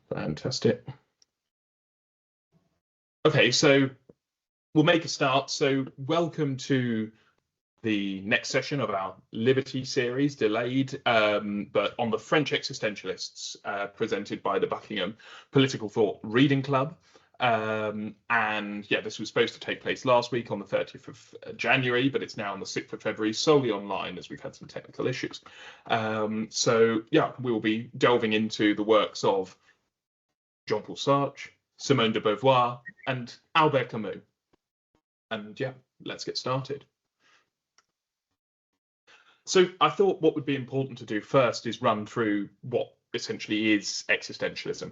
Fantastic. Okay, so we'll make a start. So welcome to the next session of our Liberty series, delayed, but on the French existentialists, presented by the Buckingham Political Thought Reading Club. And yeah, this was supposed to take place last week on the 30th of January, but it's now on the 6th of February, solely online as we've had some technical issues. So yeah, we will be delving into the works of Jean-Paul Sartre, Simone de Beauvoir, and Albert Camus. And yeah, let's get started. So I thought what would be important to do first is run through what essentially is existentialism.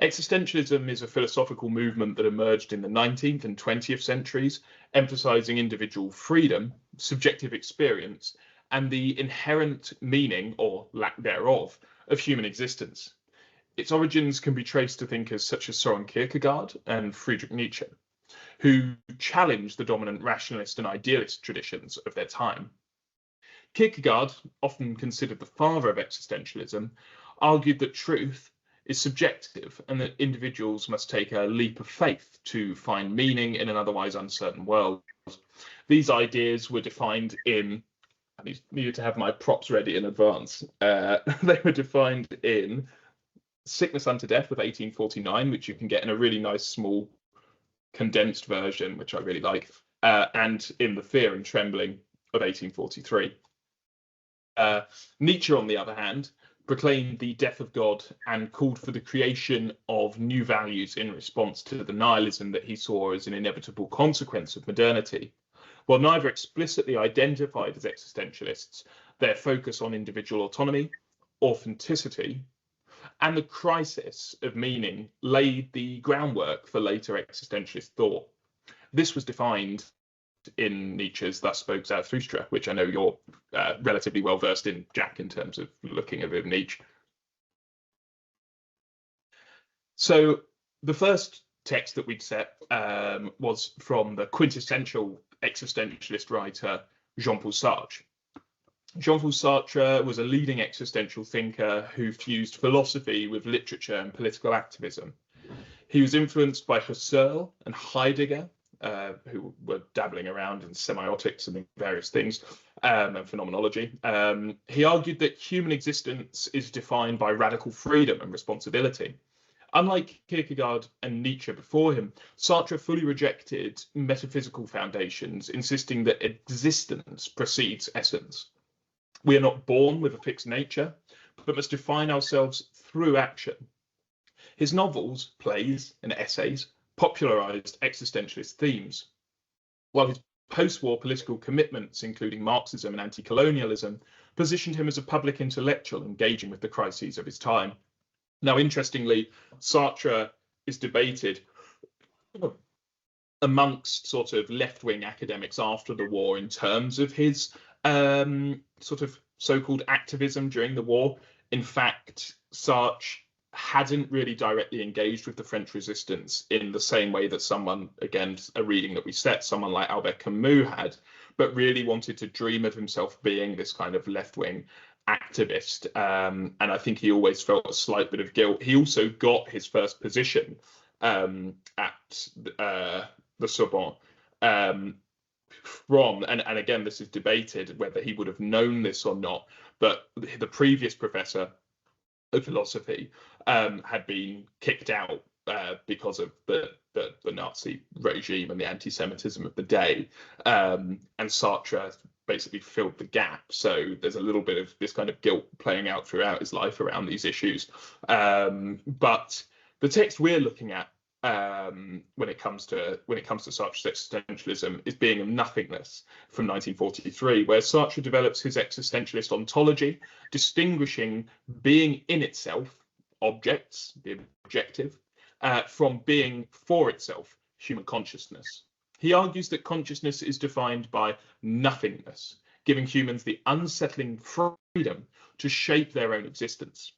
Existentialism is a philosophical movement that emerged in the 19th and 20th centuries, emphasizing individual freedom, subjective experience, and the inherent meaning, or lack thereof, of human existence. Its origins can be traced to thinkers such as Søren Kierkegaard and Friedrich Nietzsche, who challenged the dominant rationalist and idealist traditions of their time. Kierkegaard, often considered the father of existentialism, argued that truth is subjective and that individuals must take a leap of faith to find meaning in an otherwise uncertain world. These ideas were defined in, I needed to have my props ready in advance. They were defined in Sickness Unto Death of 1849, which you can get in a really nice small condensed version, which I really like, and in The Fear and Trembling of 1843. Nietzsche, on the other hand, proclaimed the death of God and called for the creation of new values in response to the nihilism that he saw as an inevitable consequence of modernity. While neither explicitly identified as existentialists, their focus on individual autonomy, authenticity, and the crisis of meaning laid the groundwork for later existentialist thought. This was defined in Nietzsche's Thus Spoke Zarathustra, which I know you're relatively well versed in, Jack, in terms of looking at Nietzsche. So the first text that we'd set was from the quintessential existentialist writer Jean-Paul Sartre. Jean-Paul Sartre was a leading existential thinker who fused philosophy with literature and political activism. He was influenced by Husserl and Heidegger, who were dabbling around in semiotics and various things, and phenomenology. He argued that human existence is defined by radical freedom and responsibility. Unlike Kierkegaard and Nietzsche before him, Sartre fully rejected metaphysical foundations, insisting that existence precedes essence. We are not born with a fixed nature, but must define ourselves through action. His novels, plays, and essays popularized existentialist themes, while his post-war political commitments, including Marxism and anti-colonialism, positioned him as a public intellectual engaging with the crises of his time. Now, interestingly, Sartre is debated amongst sort of left-wing academics after the war in terms of his sort of so-called activism during the war. In fact, Sartre hadn't really directly engaged with the French resistance in the same way that someone, again, a reading that we set, someone like Albert Camus had, but really wanted to dream of himself being this kind of left-wing activist. And I think he always felt a slight bit of guilt. He also got his first position at the Sorbonne from, and again, this is debated whether he would have known this or not, but the previous professor of philosophy had been kicked out because of the Nazi regime and the anti-Semitism of the day, and Sartre basically filled the gap. So there's a little bit of this kind of guilt playing out throughout his life around these issues. But the text we're looking at when it comes to Sartre's existentialism is Being of Nothingness from 1943, where Sartre develops his existentialist ontology, distinguishing being in itself, objects, the objective, from being for itself, human consciousness. He argues that consciousness is defined by nothingness, giving humans the unsettling freedom to shape their own existence.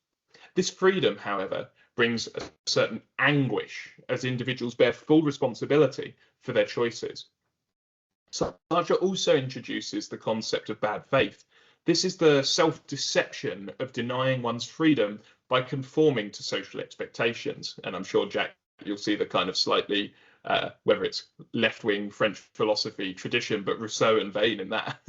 This freedom, however, brings a certain anguish as individuals bear full responsibility for their choices. Sartre also introduces the concept of bad faith. This is the self-deception of denying one's freedom by conforming to social expectations. And I'm sure, Jack, you'll see the kind of slightly, whether it's left-wing French philosophy tradition, but Rousseau and Vein in that.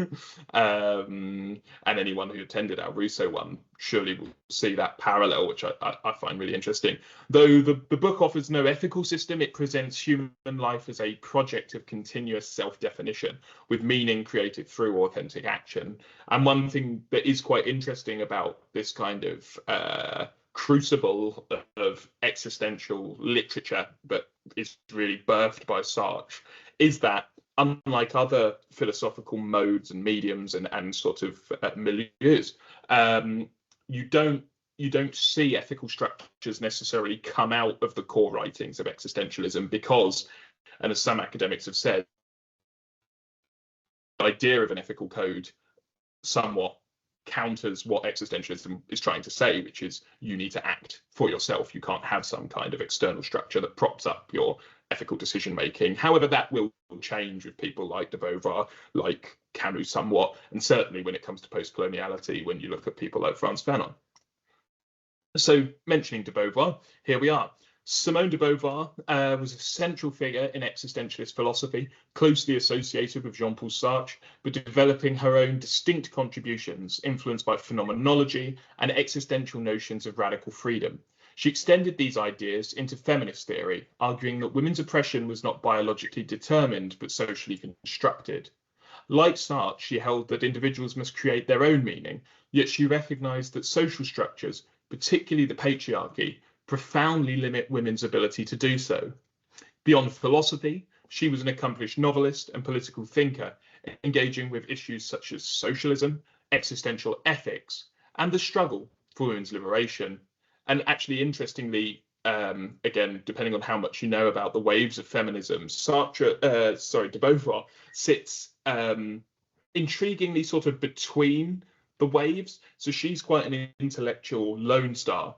And anyone who attended our Rousseau one surely will see that parallel, which I find really interesting. Though the book offers no ethical system, it presents human life as a project of continuous self-definition, with meaning created through authentic action. And one thing that is quite interesting about this kind of crucible of existential literature that is really birthed by Sartre is that, unlike other philosophical modes and mediums and sort of milieus, you don't see ethical structures necessarily come out of the core writings of existentialism because, and as some academics have said, the idea of an ethical code somewhat counters what existentialism is trying to say, which is you need to act for yourself. You can't have some kind of external structure that props up your ethical decision making. However, that will change with people like de Beauvoir, like Camus somewhat, and certainly when it comes to post-coloniality, when you look at people like Frantz Fanon. So mentioning de Beauvoir, here we are. Simone de Beauvoir was a central figure in existentialist philosophy, closely associated with Jean-Paul Sartre, but developing her own distinct contributions influenced by phenomenology and existential notions of radical freedom. She extended these ideas into feminist theory, arguing that women's oppression was not biologically determined, but socially constructed. Like Sartre, she held that individuals must create their own meaning, yet she recognized that social structures, particularly the patriarchy, profoundly limit women's ability to do so. Beyond philosophy, she was an accomplished novelist and political thinker, engaging with issues such as socialism, existential ethics, and the struggle for women's liberation. And actually, interestingly, again, depending on how much you know about the waves of feminism, de Beauvoir sits intriguingly sort of between the waves. So she's quite an intellectual lone star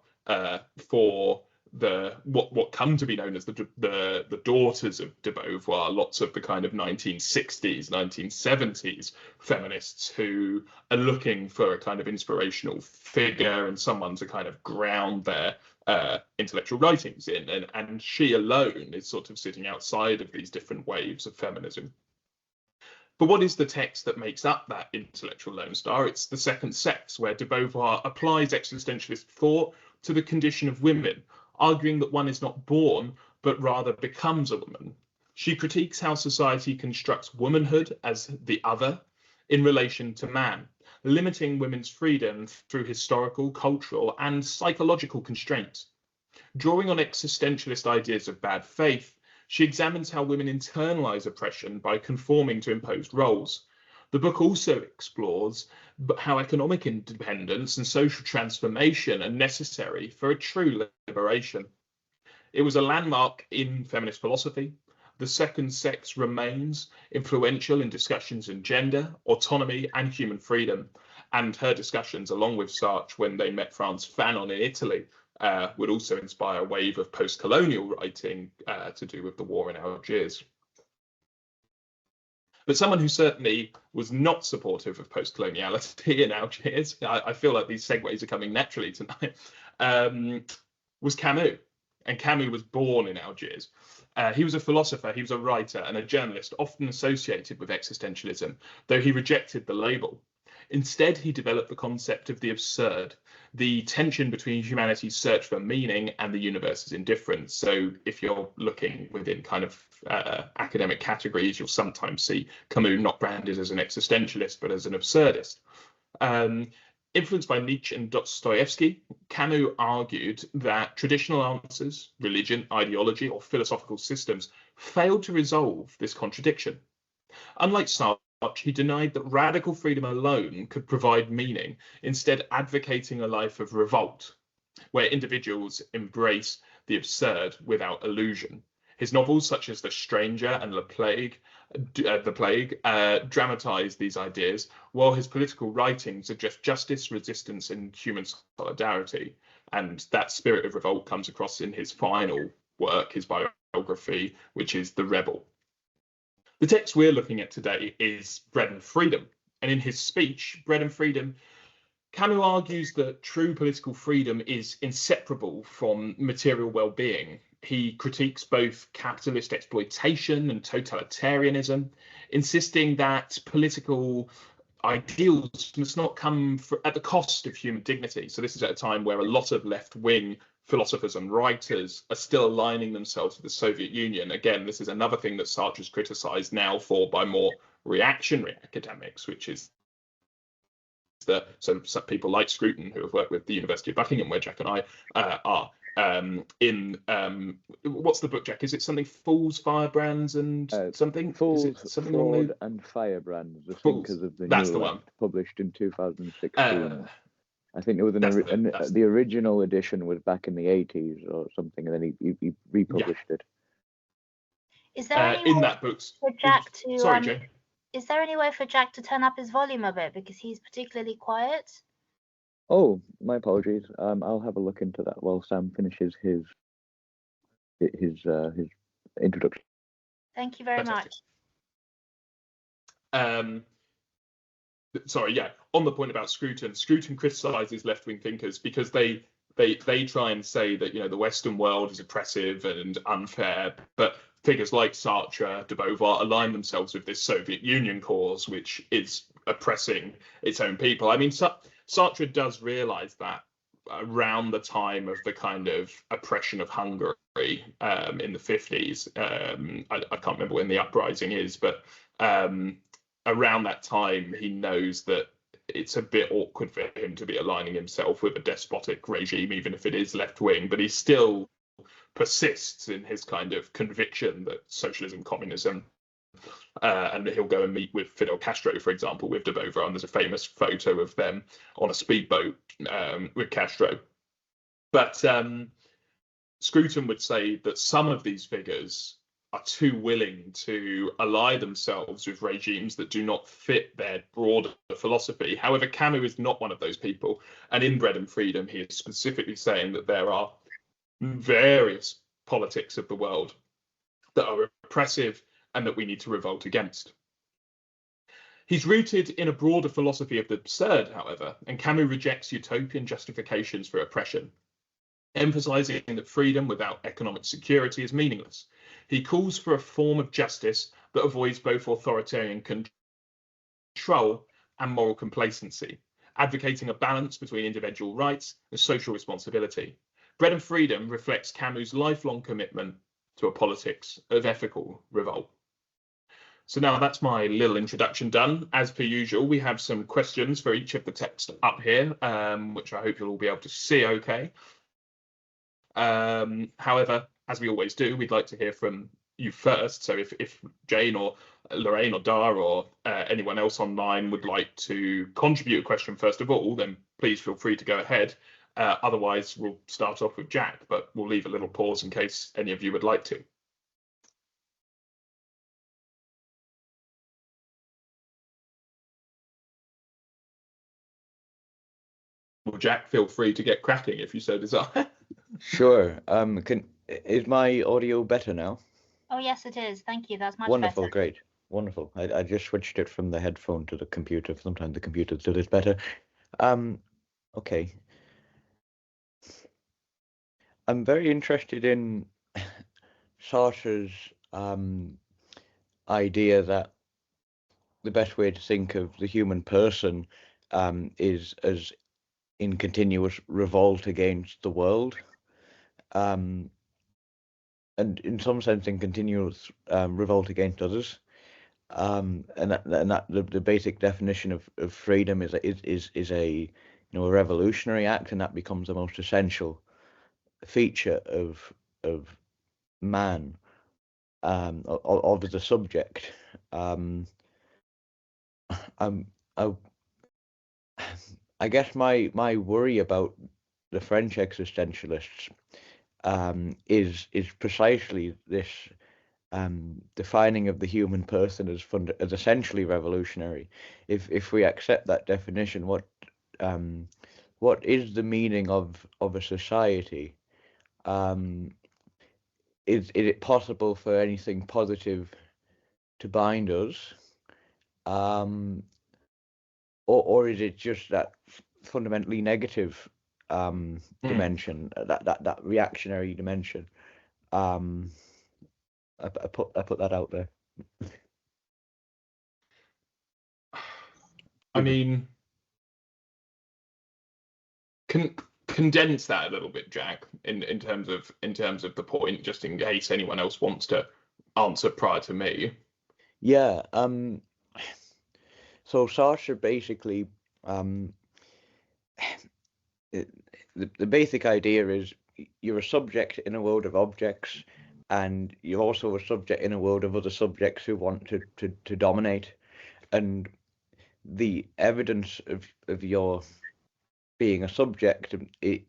for the what come to be known as the daughters of de Beauvoir, lots of the kind of 1960s, 1970s feminists who are looking for a kind of inspirational figure and someone to kind of ground their intellectual writings in, and she alone is sort of sitting outside of these different waves of feminism. But what is the text that makes up that intellectual lone star? It's The Second Sex, where de Beauvoir applies existentialist thought to the condition of women, arguing that one is not born, but rather becomes a woman. She critiques how society constructs womanhood as the other in relation to man, limiting women's freedom through historical, cultural, and psychological constraints. Drawing on existentialist ideas of bad faith, she examines how women internalize oppression by conforming to imposed roles. The book also explores how economic independence and social transformation are necessary for a true liberation. It was a landmark in feminist philosophy. The Second Sex remains influential in discussions in gender, autonomy, and human freedom. And her discussions, along with Sartre, when they met Frantz Fanon in Italy, would also inspire a wave of post-colonial writing to do with the war in Algiers. But someone who certainly was not supportive of post-coloniality in Algiers, I feel like these segues are coming naturally tonight, was Camus. And Camus was born in Algiers. He was a philosopher, he was a writer and a journalist, often associated with existentialism, though he rejected the label. Instead, he developed the concept of the absurd, the tension between humanity's search for meaning and the universe's indifference. So if you're looking within kind of academic categories, you'll sometimes see Camus not branded as an existentialist, but as an absurdist. Influenced by Nietzsche and Dostoevsky, Camus argued that traditional answers, religion, ideology, or philosophical systems failed to resolve this contradiction. Unlike Sartre, he denied that radical freedom alone could provide meaning, instead advocating a life of revolt, where individuals embrace the absurd without illusion. His novels, such as The Stranger and The Plague, dramatize these ideas, while his political writings suggest justice, resistance, and human solidarity. And that spirit of revolt comes across in his final work, his biography, which is The Rebel. The text we're looking at today is Bread and Freedom. And in his speech, Bread and Freedom Camus argues that true political freedom is inseparable from material well-being. He critiques both capitalist exploitation and totalitarianism, insisting that political ideals must not come at the cost of human dignity. So this is at a time where a lot of left-wing philosophers and writers are still aligning themselves with the Soviet Union. Again, this is another thing that Sartre is criticised now for by more reactionary academics, which is that some people like Scruton, who have worked with the University of Buckingham, where Jack and I are, in what's the book, Jack? Is it something Fools, Firebrands, and something? Fools, is it something Fraud, and Firebrands, the Thinkers of the New Left, published in 2016. I think it was the original edition was back in the 80s or something, and then he republished it. Is there any in that book for Jack to? Sorry, Jane. Is there any way for Jack to turn up his volume a bit, because he's particularly quiet? Oh, my apologies. I'll have a look into that while Sam finishes his introduction. Thank you very much. Sorry, yeah. On the point about Scruton criticizes left-wing thinkers because they try and say that, you know, the Western world is oppressive and unfair, but figures like Sartre, de Beauvoir align themselves with this Soviet Union cause, which is oppressing its own people. I mean, Sartre does realize that around the time of the kind of oppression of Hungary in the 50s. I can't remember when the uprising is, but around that time, he knows that it's a bit awkward for him to be aligning himself with a despotic regime, even if it is left-wing, but he still persists in his kind of conviction that socialism, communism, and he'll go and meet with Fidel Castro, for example, with de Beauvoir, and there's a famous photo of them on a speedboat with Castro. But Scruton would say that some of these figures are too willing to ally themselves with regimes that do not fit their broader philosophy. However, Camus is not one of those people. And in Bread and Freedom, he is specifically saying that there are various politics of the world that are oppressive and that we need to revolt against. He's rooted in a broader philosophy of the absurd, however, and Camus rejects utopian justifications for oppression, emphasizing that freedom without economic security is meaningless. He calls for a form of justice that avoids both authoritarian control and moral complacency, advocating a balance between individual rights and social responsibility. Bread and Freedom reflects Camus' lifelong commitment to a politics of ethical revolt. So now that's my little introduction done. As per usual, we have some questions for each of the text up here, which I hope you'll all be able to see okay. However, as we always do, we'd like to hear from you first. So if Jane or Lorraine or Dar or anyone else online would like to contribute a question first of all, then please feel free to go ahead. Otherwise, we'll start off with Jack, but we'll leave a little pause in case any of you would like to. Well, Jack, feel free to get cracking if you so desire. Sure. Is my audio better now? Oh yes, it is. Thank you. That's much Wonderful, better. great, wonderful. I just switched it from the headphone to the computer. Sometimes the computer does it better. Okay. I'm very interested in Sartre's idea that the best way to think of the human person is as in continuous revolt against the world, and in some sense in continuous revolt against others, and that the basic definition of freedom is a a revolutionary act, and that becomes the most essential feature of man, of the subject. I guess my worry about the French existentialists is precisely this defining of the human person as essentially revolutionary. If we accept that definition, what is the meaning of a society? Is it possible for anything positive to bind us, or is it just that fundamentally negative dimension, that reactionary dimension. I put that out there. I mean, condense that a little bit, Jack, in terms of the point, just in case anyone else wants to answer prior to me. Yeah. So Sartre basically, the basic idea is you're a subject in a world of objects, and you're also a subject in a world of other subjects who want to dominate. And the evidence of your being a subject, the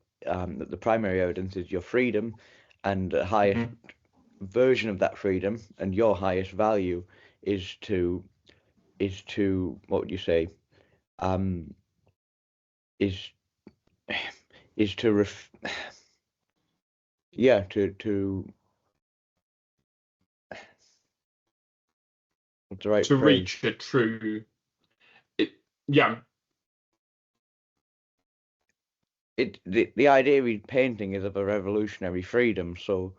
primary evidence is your freedom, and the highest version of that freedom and your highest value is to what would you say, is to yeah, to what's the right to phrase? Reach a true, yeah. The idea of painting is of a revolutionary freedom. So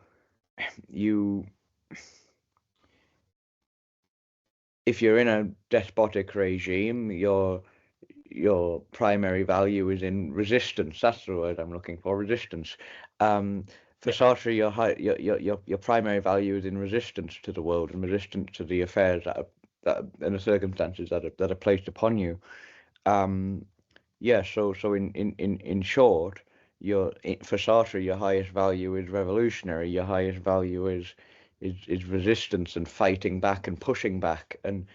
if you're in a despotic regime, your primary value is in resistance. That's the word I'm looking for, resistance. For Sartre, your primary value is in resistance to the world and resistance to the affairs that and the circumstances that are placed upon you. So in short, for Sartre, your highest value is revolutionary. Your highest value is resistance and fighting back and pushing back. And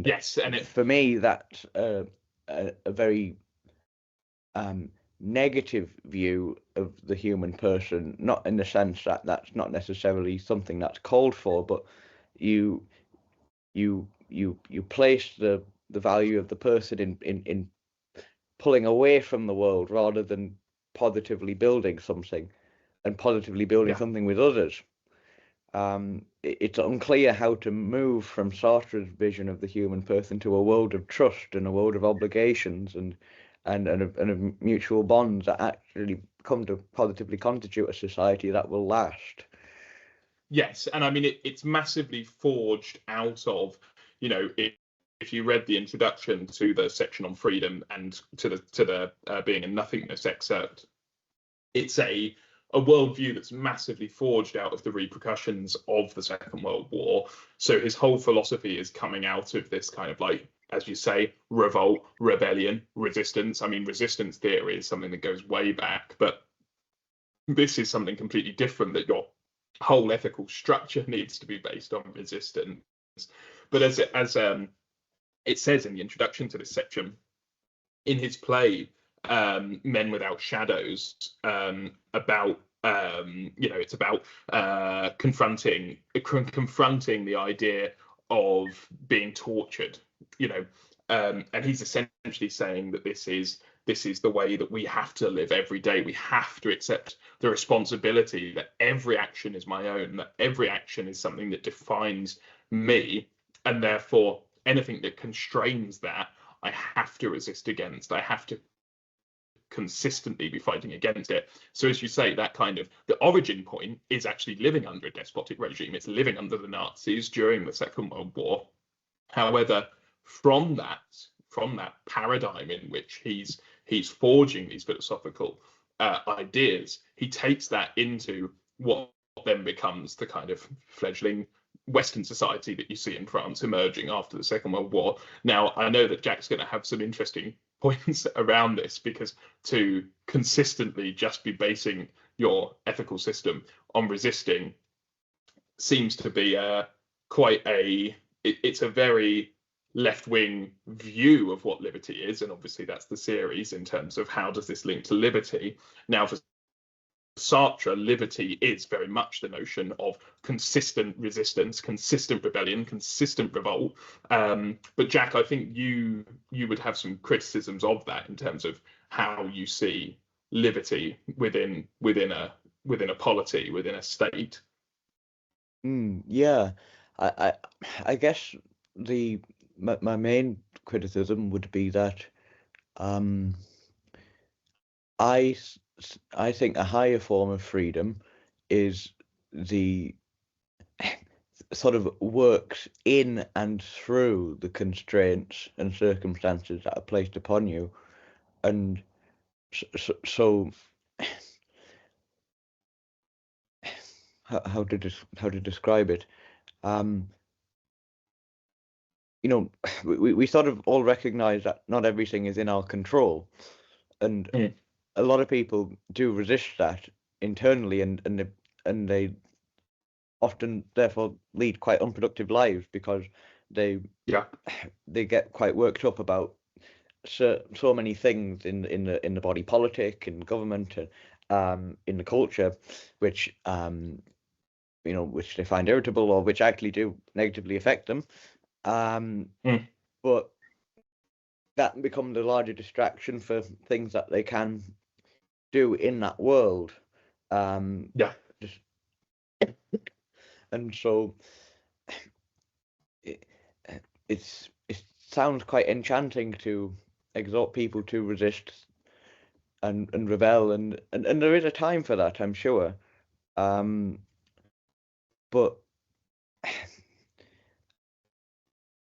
yes, and for me, that's a very negative view of the human person. Not in the sense that that's not necessarily something that's called for, but you place the value of the person in pulling away from the world rather than positively building something and positively building something with others. It's unclear how to move from Sartre's vision of the human person to a world of trust and a world of obligations and of mutual bonds that actually come to positively constitute a society that will last. Yes, and I mean it's massively forged out of, if you read the introduction to the section on freedom and to the being a nothingness excerpt, it's a worldview that's massively forged out of the repercussions of the Second World War. So his whole philosophy is coming out of this kind of, like, as you say, revolt, rebellion, resistance. I mean, resistance theory is something that goes way back, but this is something completely different, that your whole ethical structure needs to be based on resistance. But as it says in the introduction to this section, in his play Men Without Shadows, about it's about confronting the idea of being tortured, and he's essentially saying that this is the way that we have to live every day. We have to accept the responsibility that every action is my own, that every action is something that defines me, and therefore anything that constrains that, I have to resist against. I have to consistently be fighting against it. So as you say, that kind of, the origin point is actually living under a despotic regime. It's living under the Nazis during the Second World War. However, from that paradigm in which he's forging these philosophical ideas, he takes that into what then becomes the kind of fledgling Western society that you see in France emerging after the Second World War. Now, I know that Jack's going to have some interesting points around this, because to consistently just be basing your ethical system on resisting seems to be it's a very left-wing view of what liberty is, and obviously that's the series in terms of how does this link to liberty. Now, for Sartre, liberty is very much the notion of consistent resistance, consistent rebellion, consistent revolt. But Jack, I think you would have some criticisms of that in terms of how you see liberty within a polity, within a state. Yeah, I guess my main criticism would be that I think a higher form of freedom is the sort of works in and through the constraints and circumstances that are placed upon you, and so how to describe it? You know, we sort of all recognize that not everything is in our control, and a lot of people do resist that internally, and they often therefore lead quite unproductive lives because they get quite worked up about so many things in the body politic and government and in the culture, which which they find irritable or which actually do negatively affect them. But that becomes a larger distraction for things that they can do in that world. And so it sounds quite enchanting to exhort people to resist and rebel, and there is a time for that, I'm sure. But I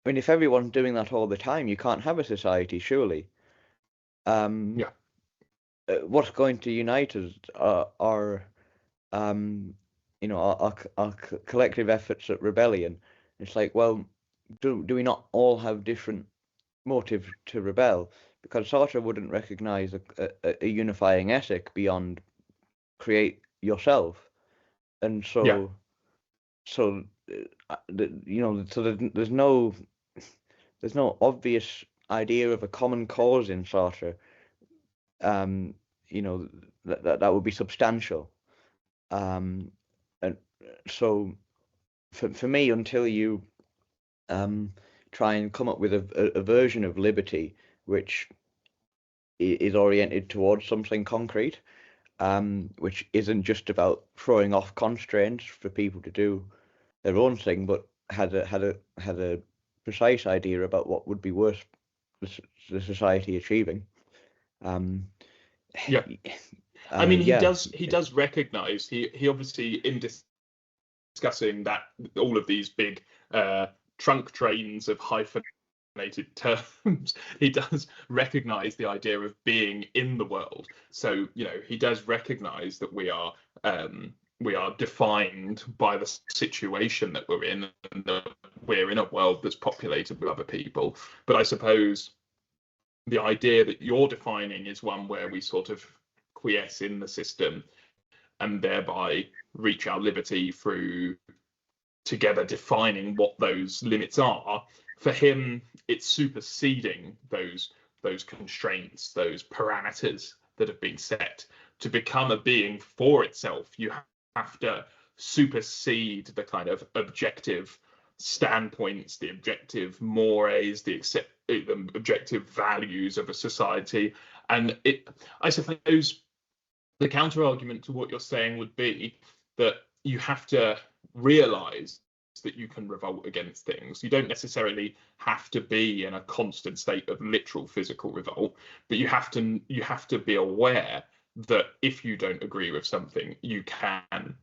mean, if everyone's doing that all the time, you can't have a society, surely. What's going to unite us are our collective efforts at rebellion. It's like, well, do we not all have different motives to rebel? Because Sartre wouldn't recognize a unifying ethic beyond create yourself, and so there's no obvious idea of a common cause in Sartre. That would be substantial. And so for me, until you try and come up with a version of liberty which is oriented towards something concrete, which isn't just about throwing off constraints for people to do their own thing, but had a precise idea about what would be worth the society achieving. I mean, he does recognize, he obviously, in discussing that all of these big trunk trains of hyphenated terms, he does recognize the idea of being in the world. So, he does recognize that we are defined by the situation that we're in, and that we're in a world that's populated with other people. But I suppose the idea that you're defining is one where we sort of quiesce in the system and thereby reach our liberty through together defining what those limits are. For him, it's superseding those constraints, those parameters that have been set. To become a being for itself, you have to supersede the kind of objective standpoints, the objective mores, the objective values of a society. And I suppose the counter argument to what you're saying would be that you have to realize that you can revolt against things. You don't necessarily have to be in a constant state of literal physical revolt, but you have to be aware that if you don't agree with something, you can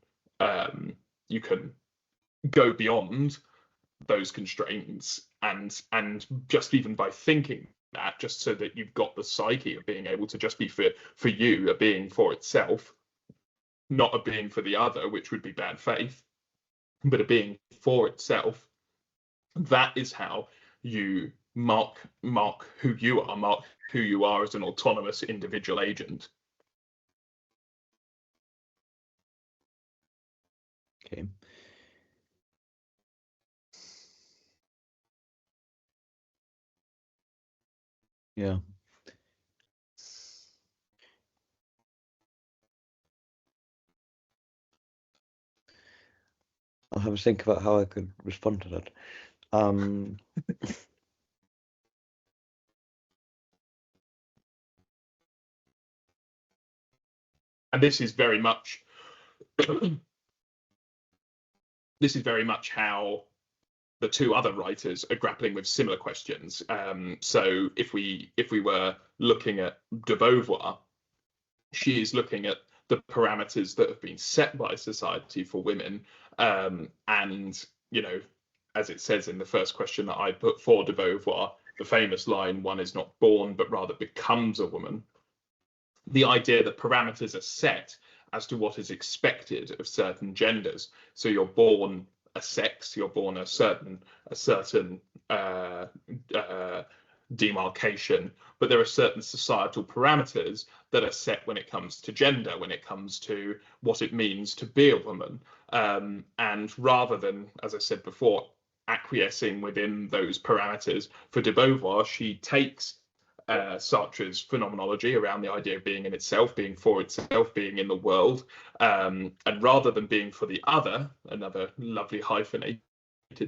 go beyond those constraints, and just even by thinking that, just so that you've got the psyche of being able to just be for you, a being for itself, not a being for the other, which would be bad faith, but a being for itself. That is how you mark who you are as an autonomous individual agent. Okay. Yeah. I'll have a think about how I could respond to that. And this is very much how the two other writers are grappling with similar questions. So if we were looking at de Beauvoir, she is looking at the parameters that have been set by society for women, and as it says in the first question that I put for de Beauvoir, the famous line, "One is not born, but rather becomes a woman." The idea that parameters are set as to what is expected of certain genders. So you're born a sex, you're born a certain demarcation, but there are certain societal parameters that are set when it comes to gender, when it comes to what it means to be a woman. And rather than, as I said before, acquiescing within those parameters, for de Beauvoir, she takes Sartre's phenomenology around the idea of being in itself, being for itself, being in the world, and rather than being for the other, another lovely hyphenated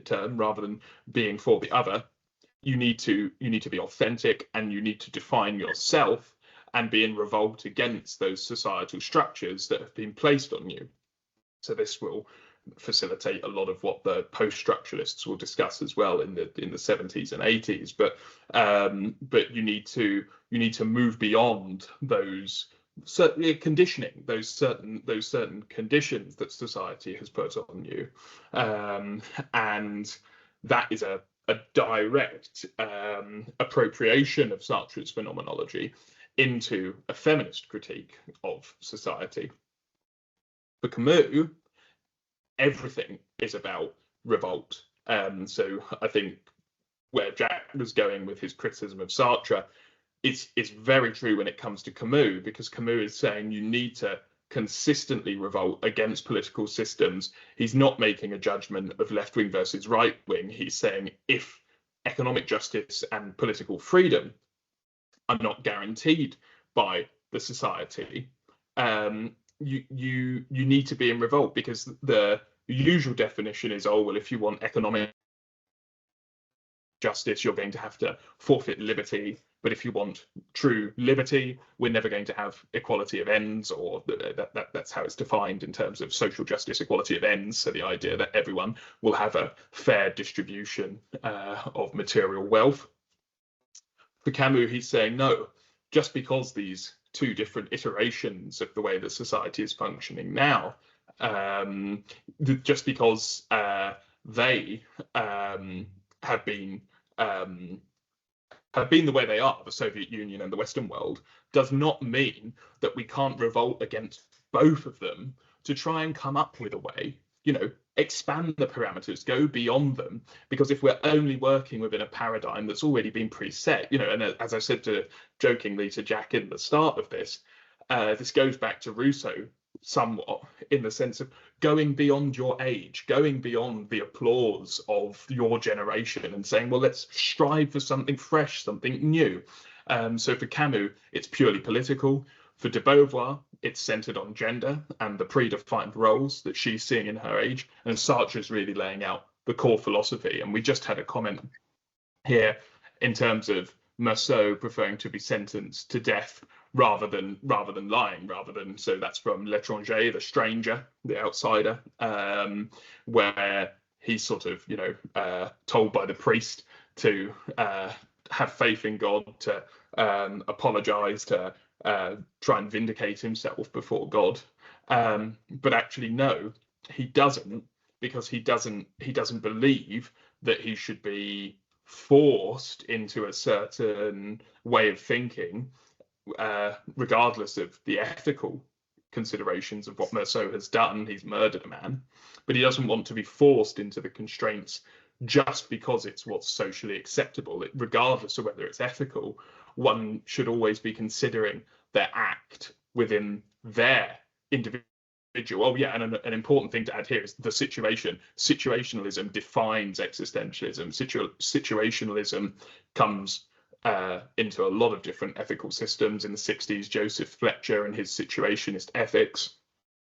term, rather than being for the other, you need to be authentic, and you need to define yourself and be in revolt against those societal structures that have been placed on you. So this will facilitate a lot of what the post-structuralists will discuss as well in the 70s and 80s. But you need to move beyond those certainly conditioning, those certain conditions that society has put on you, and that is a direct appropriation of Sartre's phenomenology into a feminist critique of society. For Camus, everything is about revolt. So I think where Jack was going with his criticism of Sartre, it's very true when it comes to Camus, because Camus is saying you need to consistently revolt against political systems. He's not making a judgment of left wing versus right wing. He's saying if economic justice and political freedom are not guaranteed by the society, you need to be in revolt, because the usual definition is, oh well, if you want economic justice, you're going to have to forfeit liberty. But if you want true liberty, we're never going to have equality of ends, or that's how it's defined in terms of social justice, equality of ends. So the idea that everyone will have a fair distribution of material wealth. For Camus, he's saying, no, just because these two different iterations of the way that society is functioning now, just because they have been the way they are, the Soviet Union and the Western world, does not mean that we can't revolt against both of them to try and come up with a way, expand the parameters, go beyond them. Because if we're only working within a paradigm that's already been preset, and as I said jokingly to Jack in the start of this, this goes back to Rousseau somewhat, in the sense of going beyond your age, going beyond the applause of your generation, and saying, well, let's strive for something fresh, something new. So for Camus, it's purely political. For de Beauvoir, it's centered on gender and the predefined roles that she's seeing in her age. And Sartre is really laying out the core philosophy. And we just had a comment here in terms of Meursault preferring to be sentenced to death rather than lying, so that's from L'Étranger, the stranger, the outsider, where he's sort of told by the priest to have faith in God, to apologize, to try and vindicate himself before God, but actually no, he doesn't, because he doesn't believe that he should be forced into a certain way of thinking, regardless of the ethical considerations of what Meursault has done. He's murdered a man, but he doesn't want to be forced into the constraints just because it's what's socially acceptable. Regardless of whether it's ethical, one should always be considering their act within their individual. Oh yeah, and an important thing to add here is the situation. Situationalism defines existentialism. Situationalism comes into a lot of different ethical systems. In the 60s, Joseph Fletcher and his situationist ethics,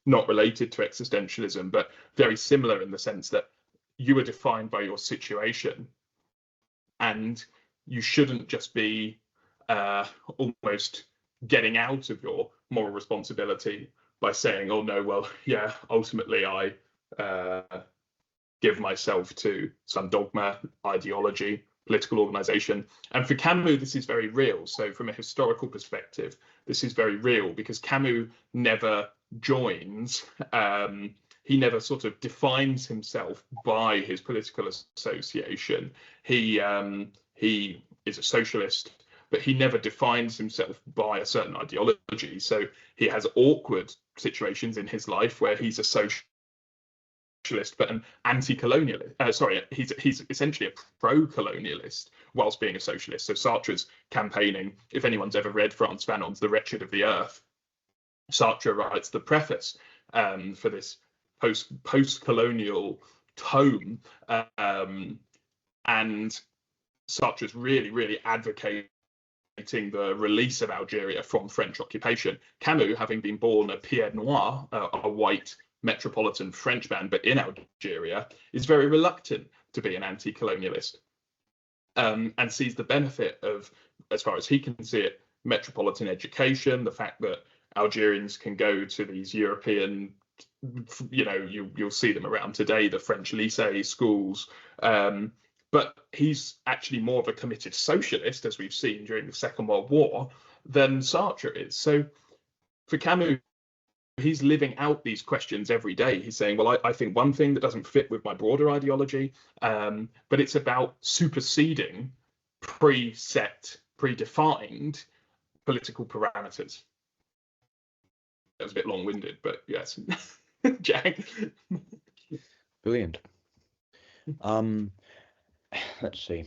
not related to existentialism, but very similar in the sense that you are defined by your situation, and you shouldn't just be almost getting out of your moral responsibility by saying, oh no, well, yeah, ultimately I give myself to some dogma, ideology, political organization. And for Camus, this is very real. So from a historical perspective, this is very real because Camus never joins, he never sort of defines himself by his political association. He is a socialist, but he never defines himself by a certain ideology. So he has awkward situations in his life where he's a socialist but an anti-colonialist. He's essentially a pro-colonialist whilst being a socialist. So Sartre's campaigning, if anyone's ever read Frantz Fanon's The Wretched of the Earth, Sartre writes the preface for this post-colonial tome, and Sartre's really advocating the release of Algeria from French occupation. Camus, having been born a Pied Noir, a white metropolitan Frenchman, but in Algeria, is very reluctant to be an anti-colonialist, and sees the benefit of, as far as he can see it, metropolitan education, the fact that Algerians can go to these European, you'll see them around today, the French lycée schools, but he's actually more of a committed socialist, as we've seen during the Second World War, than Sartre is. So for Camus, he's living out these questions every day. He's saying, well, I think one thing that doesn't fit with my broader ideology, but it's about superseding predefined political parameters. That was a bit long-winded, but yes. Jack. Brilliant. Let's see.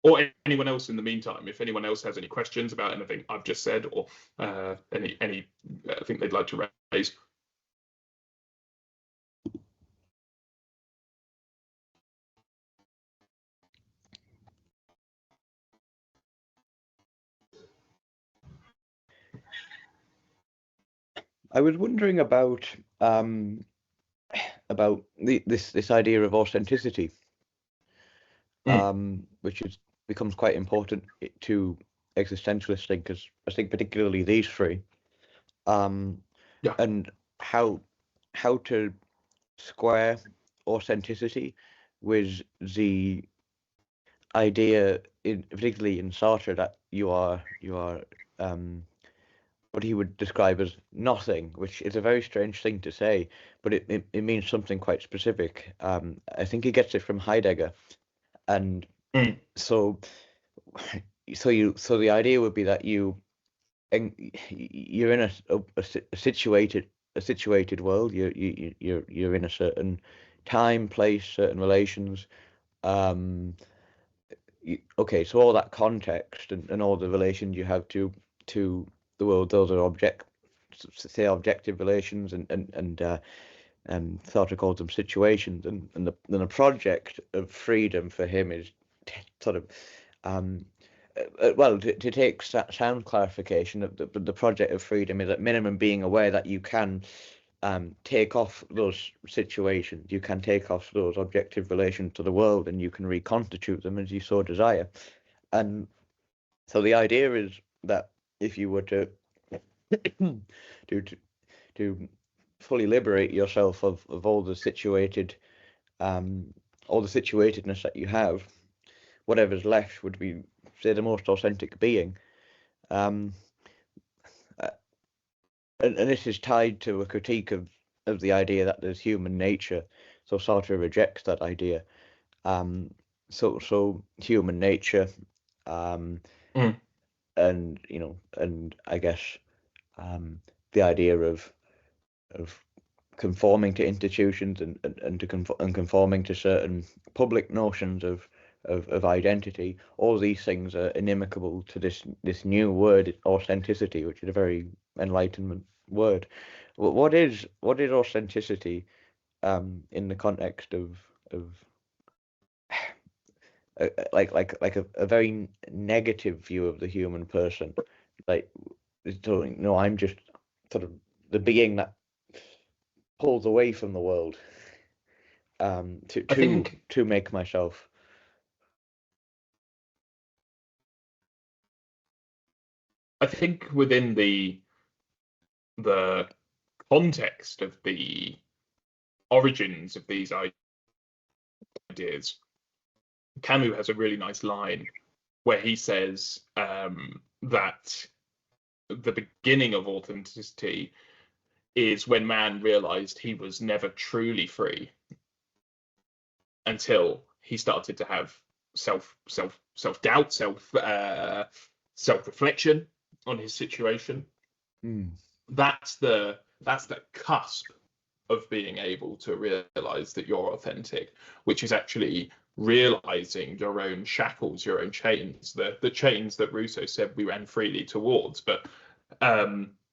Or anyone else in the meantime, if anyone else has any questions about anything I've just said, or any thing they'd like to raise. I was wondering about this idea of authenticity, which becomes quite important to existentialist thinkers. I think particularly these three, and how to square authenticity with the idea, particularly in Sartre, that you are what he would describe as nothing, which is a very strange thing to say, but it means something quite specific. I think he gets it from Heidegger, and so the idea would be that you're in a situated world. You're in a certain time, place, certain relations. Okay, so all that context and all the relations you have to the world, those are objective relations, and Sartre calls them situations, and the project of freedom for him is sort of to take sound clarification, the project of freedom is at minimum being aware that you can take off those situations, you can take off those objective relations to the world, and you can reconstitute them as you so desire. And so the idea is that if you were to fully liberate yourself of all the situatedness that you have, whatever's left would be, say, the most authentic being. And this is tied to a critique of the idea that there's human nature. So Sartre rejects that idea. So human nature, and I guess the idea of conforming to institutions and conforming to certain public notions of identity. All these things are inimical to this new word, authenticity, which is a very Enlightenment word. What is authenticity in the context of like a very negative view of the human person? Like, no, I'm just sort of the being that pulls away from the world to make myself. I think within the context of the origins of these ideas, Camus has a really nice line where he says that the beginning of authenticity is when man realized he was never truly free until he started to have self-doubt, self-reflection on his situation. That's the cusp of being able to realize that you're authentic, which is actually realizing your own shackles, your own chains, the chains that Rousseau said we ran freely towards, but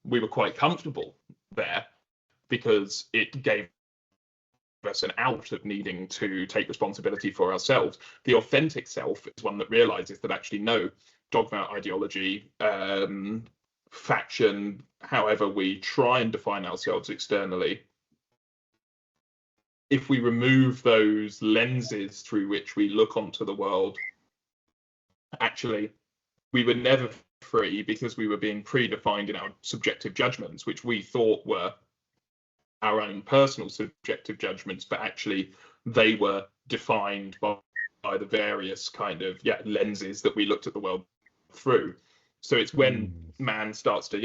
we were quite comfortable there because it gave us an out of needing to take responsibility for ourselves. The authentic self is one that realizes that actually no dogma, ideology, faction, however we try and define ourselves externally, if we remove those lenses through which we look onto the world, actually we were never free because we were being predefined in our subjective judgments, which we thought were our own personal subjective judgments, but actually they were defined by the various kind of lenses that we looked at the world through. So it's when man starts to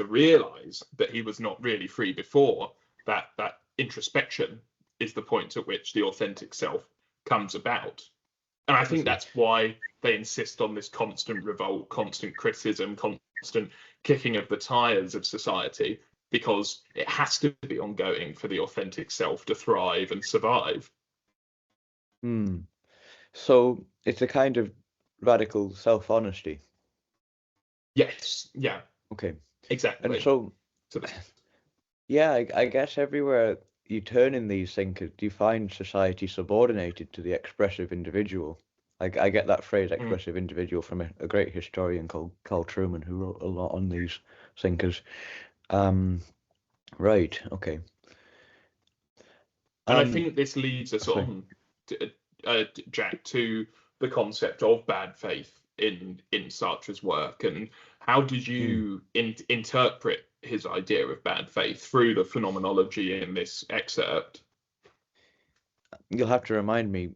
realize that he was not really free before, that introspection is the point at which the authentic self comes about. And I think that's why they insist on this constant revolt, constant criticism, constant kicking of the tires of society, because it has to be ongoing for the authentic self to thrive and survive. So it's a kind of radical self-honesty. Yes, yeah. Okay. Exactly. And so I guess everywhere you turn in these thinkers, you find society subordinated to the expressive individual. I get that phrase, expressive individual, from a great historian called Carl Trueman, who wrote a lot on these thinkers. Right, okay. And I think this leads us on, Jack, to the concept of bad faith in Sartre's work. And how did you interpret his idea of bad faith through the phenomenology in this excerpt? You'll have to remind me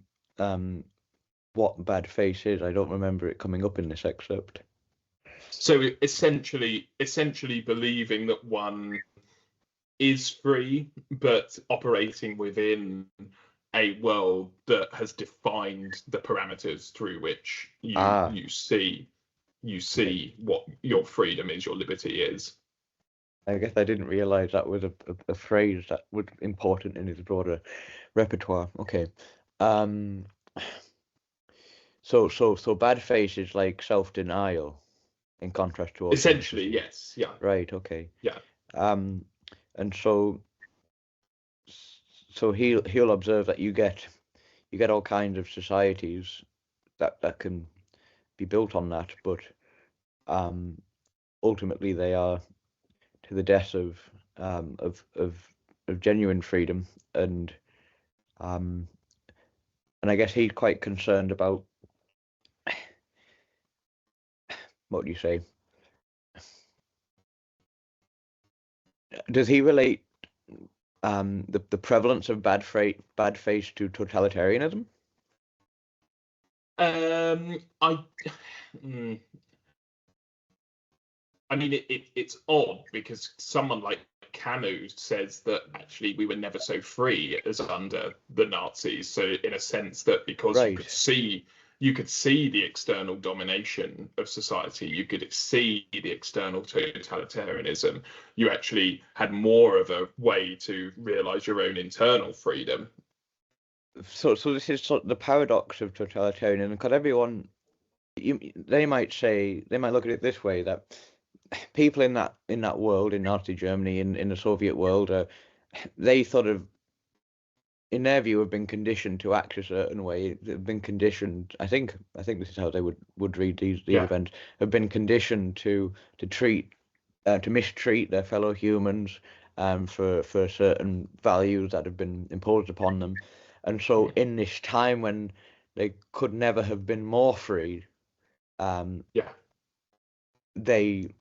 what bad faith is. I don't remember it coming up in this excerpt. So essentially believing that one is free, but operating within a world that has defined the parameters through which you see what your freedom is, your liberty is. I guess I didn't realize that was a phrase that was important in his broader repertoire. Okay. So bad faith is like self-denial in contrast to essentially, yes, yeah. Right, okay. Yeah. And so he'll observe that you get all kinds of societies that can be built on that, but ultimately they are to the death of genuine freedom, and I guess he's quite concerned about, what do you say? Does he relate the prevalence of bad faith to totalitarianism? I mean, it's odd because someone like Camus says that actually we were never so free as under the Nazis. So in a sense that because you could see the external domination of society, you could see the external totalitarianism, you actually had more of a way to realize your own internal freedom. So this is sort of the paradox of totalitarianism, because everyone, they might look at it this way, that people in that world, in Nazi Germany, in the Soviet world, they sort of, in their view, have been conditioned to act a certain way. They've been conditioned. I think this is how they would read these events. Have been conditioned to mistreat their fellow humans for certain values that have been imposed upon them. And so, in this time when they could never have been more free, they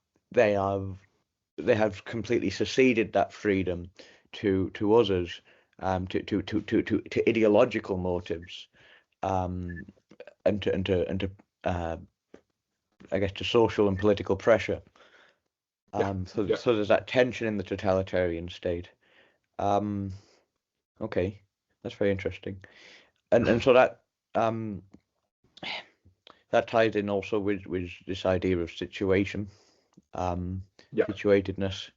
have completely seceded that freedom to others, to ideological motives, and to I guess to social and political pressure. So there's that tension in the totalitarian state. Okay, that's very interesting, and so that that ties in also with this idea of situation, situatedness.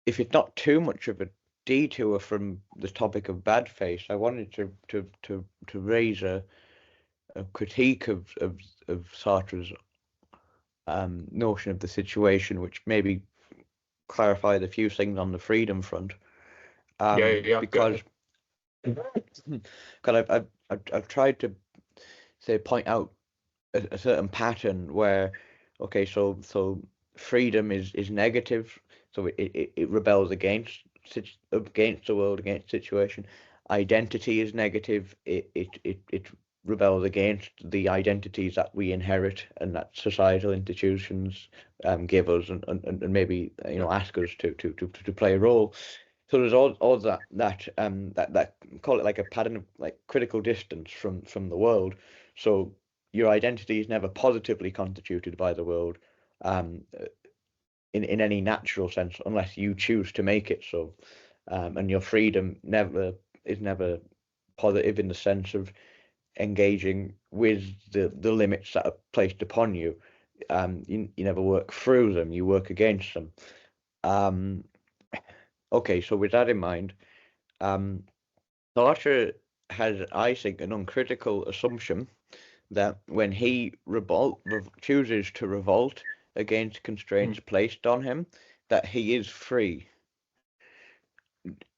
If it's not too much of a detour from the topic of bad faith, I wanted to raise a critique of Sartre's notion of the situation, which maybe clarified a few things on the freedom front. Because I've tried to point out a certain pattern where, okay, so freedom is negative, so it rebels against the world, against the situation. Identity is negative, it rebels against the identities that we inherit and that societal institutions give us and maybe ask us to play a role. So there's all that call it like a pattern of like critical distance from the world. So your identity is never positively constituted by the world, in any natural sense, unless you choose to make it so. And your freedom is never positive in the sense of engaging with the limits that are placed upon you. You never work through them, you work against them. Okay, so with that in mind, Sartre has, I think, an uncritical assumption that when he chooses to revolt against constraints placed on him, that he is free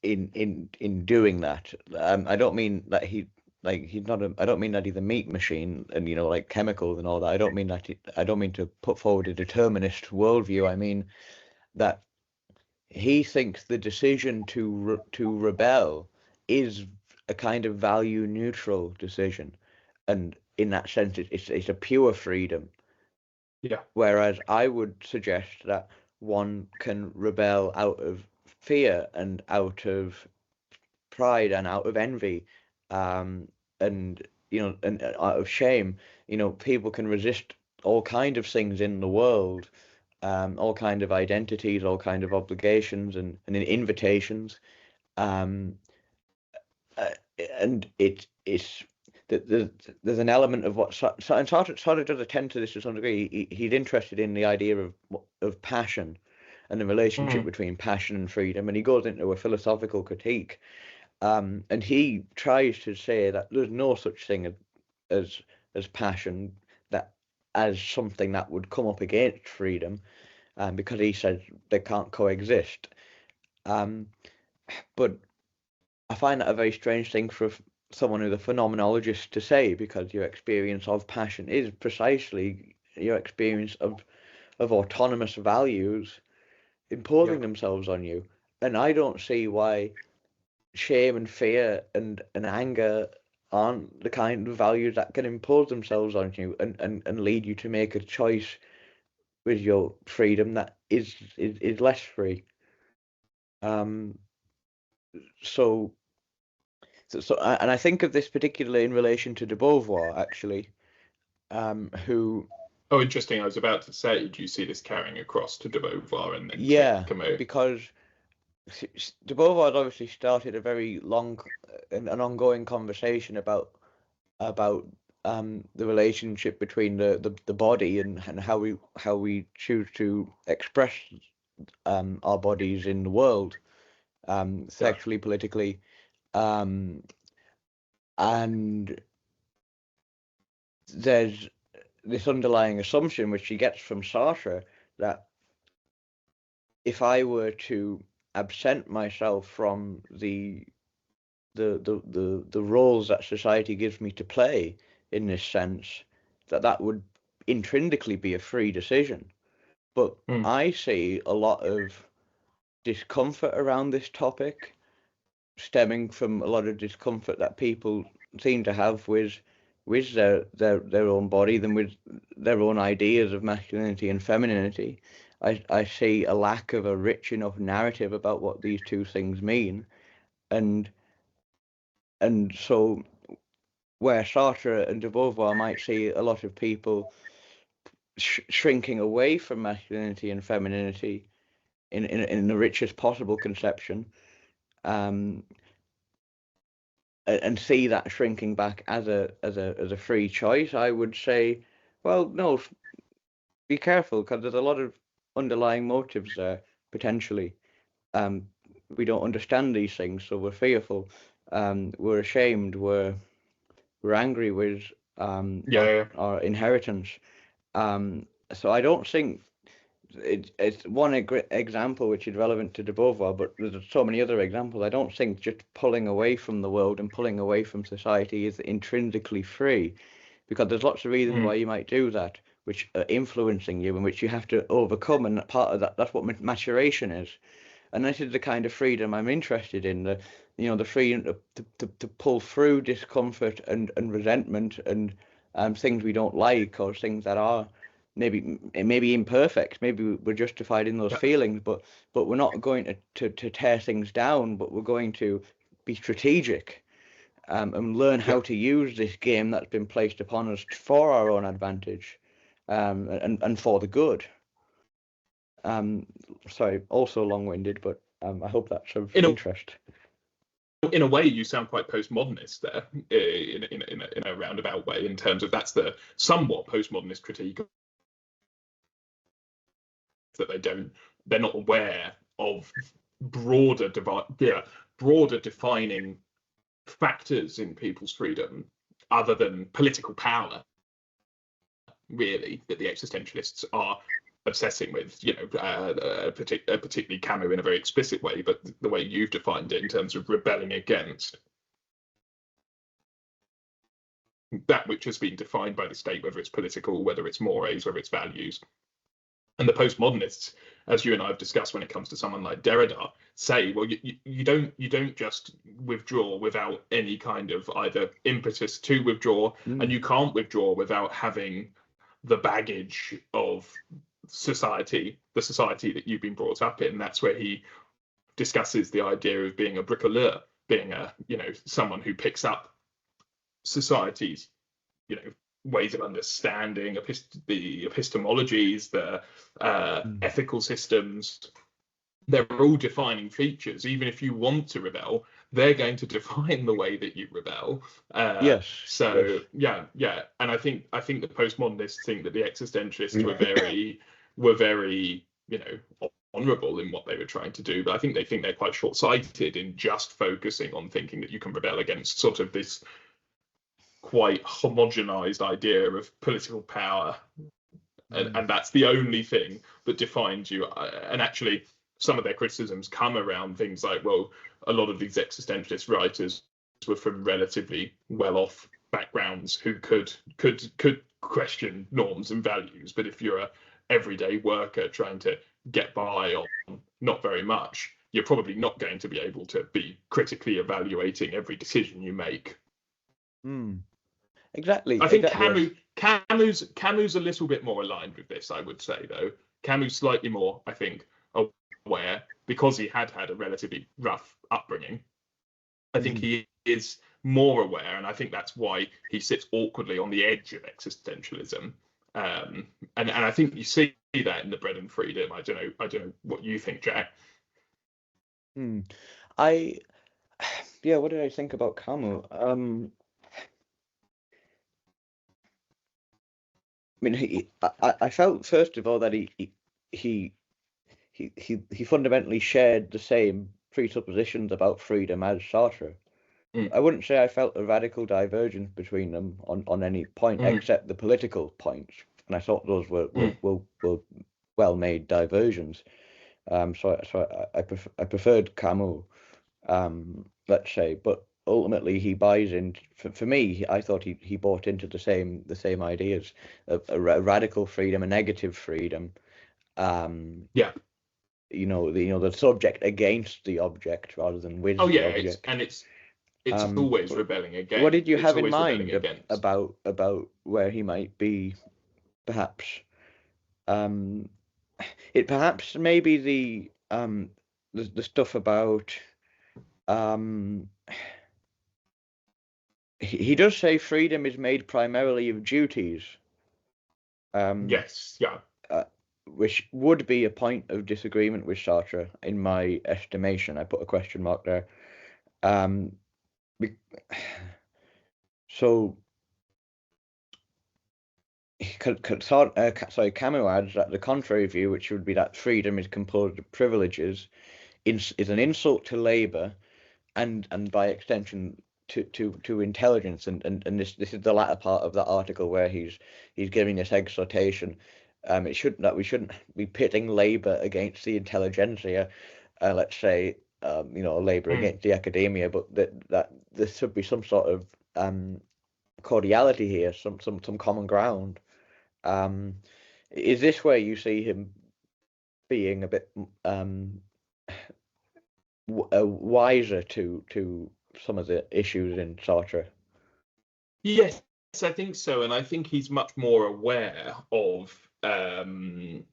in doing that. I don't mean that he's not I don't mean that he's a meat machine and like chemicals and all that. I don't mean to put forward a determinist worldview. I mean that he thinks the decision to rebel is a kind of value neutral decision, and in that sense it's a pure freedom. Whereas I would suggest that one can rebel out of fear and out of pride and out of envy, and out of shame. People can resist all kind of things in the world, all kind of identities, all kind of obligations and invitations, and it's there's an element of what and Sartre does attend to this to some degree. He's interested in the idea of passion and the relationship between passion and freedom, and he goes into a philosophical critique, and he tries to say that there's no such thing as passion, that as something that would come up against freedom, because he says they can't coexist. But I find that a very strange thing for someone who's a phenomenologist to say, because your experience of passion is precisely your experience of autonomous values imposing themselves on you. And I don't see why shame and fear and anger aren't the kind of values that can impose themselves on you and lead you to make a choice with your freedom that is less free. So and I think of this particularly in relation to de Beauvoir, actually, who... Oh, interesting. I was about to say, do you see this carrying across to de Beauvoir and then to Camus? Because de Beauvoir had obviously started a very long an ongoing conversation about the relationship between the body and how we choose to express our bodies in the world, sexually, politically, and there's this underlying assumption which he gets from Sartre that if I were to absent myself from the roles that society gives me to play in this sense, that would intrinsically be a free decision. But I see a lot of discomfort around this topic, stemming from a lot of discomfort that people seem to have with their own body, than with their own ideas of masculinity and femininity. I see a lack of a rich enough narrative about what these two things mean, and so where Sartre and de Beauvoir might see a lot of people shrinking away from masculinity and femininity in the richest possible conception, and see that shrinking back as a free choice, I would say, well, no, be careful, because there's a lot of underlying motives there potentially. We don't understand these things, so we're fearful. We're ashamed. We're angry with our inheritance. So I don't think it's one example which is relevant to de Beauvoir, but there's so many other examples. I don't think just pulling away from the world and pulling away from society is intrinsically free, because there's lots of reasons why you might do that, which are influencing you and which you have to overcome. And part of that's what maturation is. And this is the kind of freedom I'm interested in, the freedom to pull through discomfort and resentment and things we don't like, or things that are maybe imperfect. Maybe we're justified in those feelings, but we're not going to tear things down, but we're going to be strategic and learn how to use this game that's been placed upon us for our own advantage and for the good. Sorry, also long-winded, but I hope that's of interest. In a way, you sound quite postmodernist there, in a roundabout way, in terms of that's the somewhat postmodernist critique, that they're not aware of broader defining factors in people's freedom other than political power, really, that the existentialists are obsessing with, particularly Camus in a very explicit way, but the way you've defined it in terms of rebelling against that which has been defined by the state, whether it's political, whether it's mores, whether it's values. And the postmodernists, as you and I have discussed when it comes to someone like Derrida, say, well, you don't just withdraw without any kind of either impetus to withdraw, and you can't withdraw without having the baggage of society, the society that you've been brought up in. That's where he discusses the idea of being a bricoleur, being someone who picks up society's, ways of understanding the epistemologies, the ethical systems. They're all defining features. Even if you want to rebel, they're going to define the way that you rebel. Yes. And I think the postmodernists think that the existentialists were very honourable in what they were trying to do, but I think they think they're quite short-sighted in just focusing on thinking that you can rebel against sort of this quite homogenized idea of political power, and that's the only thing that defines you. And actually, some of their criticisms come around things like, well, a lot of these existentialist writers were from relatively well-off backgrounds who could question norms and values, but if you're a everyday worker trying to get by on not very much, you're probably not going to be able to be critically evaluating every decision you make. Exactly. I think Camus a little bit more aligned with this, I would say, though. Camus slightly more, I think, aware, because he had a relatively rough upbringing. I think he is more aware, and I think that's why he sits awkwardly on the edge of existentialism. And I think you see that in The Bread and Freedom. I don't know what you think, Jack. What did I think about Camus? I mean, I felt first of all that he fundamentally shared the same presuppositions about freedom as Sartre. I wouldn't say I felt a radical divergence between them on any point except the political points, and I thought those were well-made diversions. So I preferred Camus, let's say, but ultimately he buys in. For me, I thought he bought into the same ideas of a radical freedom, a negative freedom. The subject against the object rather than with the object. It's always rebelling against. What did you have in mind about where he might be? Perhaps, maybe the stuff about he does say freedom is made primarily of duties. Yes, yeah. Which would be a point of disagreement with Sartre, in my estimation. I put a question mark there. So, Camus adds that the contrary view, which would be that freedom is composed of privileges, is an insult to labour, and by extension to intelligence. And this is the latter part of that article where he's giving this exhortation. We shouldn't be pitting labour against the intelligentsia, let's say, labour against the academia, but that there should be some sort of cordiality here, some common ground. Is this where you see him being a bit wiser to some of the issues in Sartre? Yes, I think so, and I think he's much more aware of the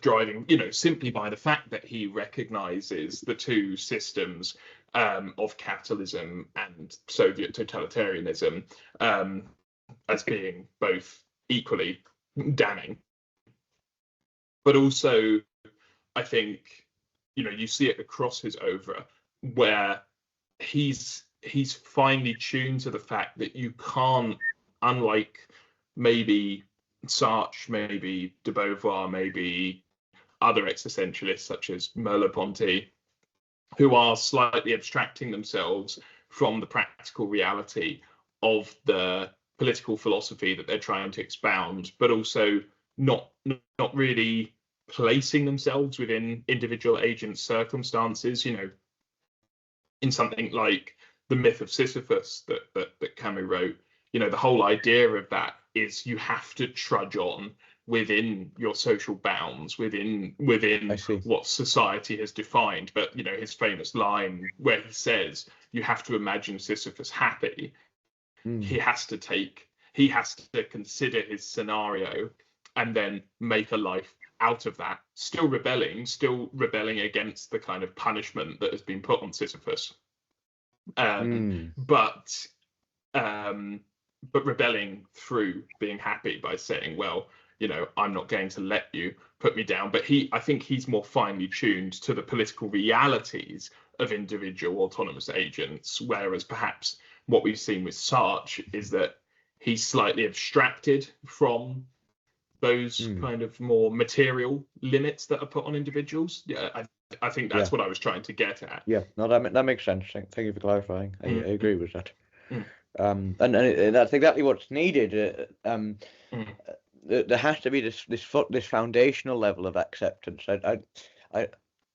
driving, simply by the fact that he recognizes the two systems of capitalism and Soviet totalitarianism as being both equally damning. But also, I think, you see it across his oeuvre, where he's finely tuned to the fact that you can't, unlike maybe Sartre, maybe de Beauvoir, maybe other existentialists such as Merleau-Ponty, who are slightly abstracting themselves from the practical reality of the political philosophy that they're trying to expound, but also not really placing themselves within individual agents' circumstances. In something like the myth of Sisyphus that Camus wrote, the whole idea of that is you have to trudge on within your social bounds, within what society has defined. But his famous line where he says you have to imagine Sisyphus happy, he has to consider his scenario and then make a life out of that, still rebelling against the kind of punishment that has been put on Sisyphus, but rebelling through being happy by saying, well, I'm not going to let you put me down. But I think he's more finely tuned to the political realities of individual autonomous agents, whereas perhaps what we've seen with Sartre is that he's slightly abstracted from those kind of more material limits that are put on individuals. Yeah, I think that's what I was trying to get at. Yeah, no, that makes sense. Thank you for clarifying. I agree with that. And that's exactly what's needed. There has to be this foundational level of acceptance.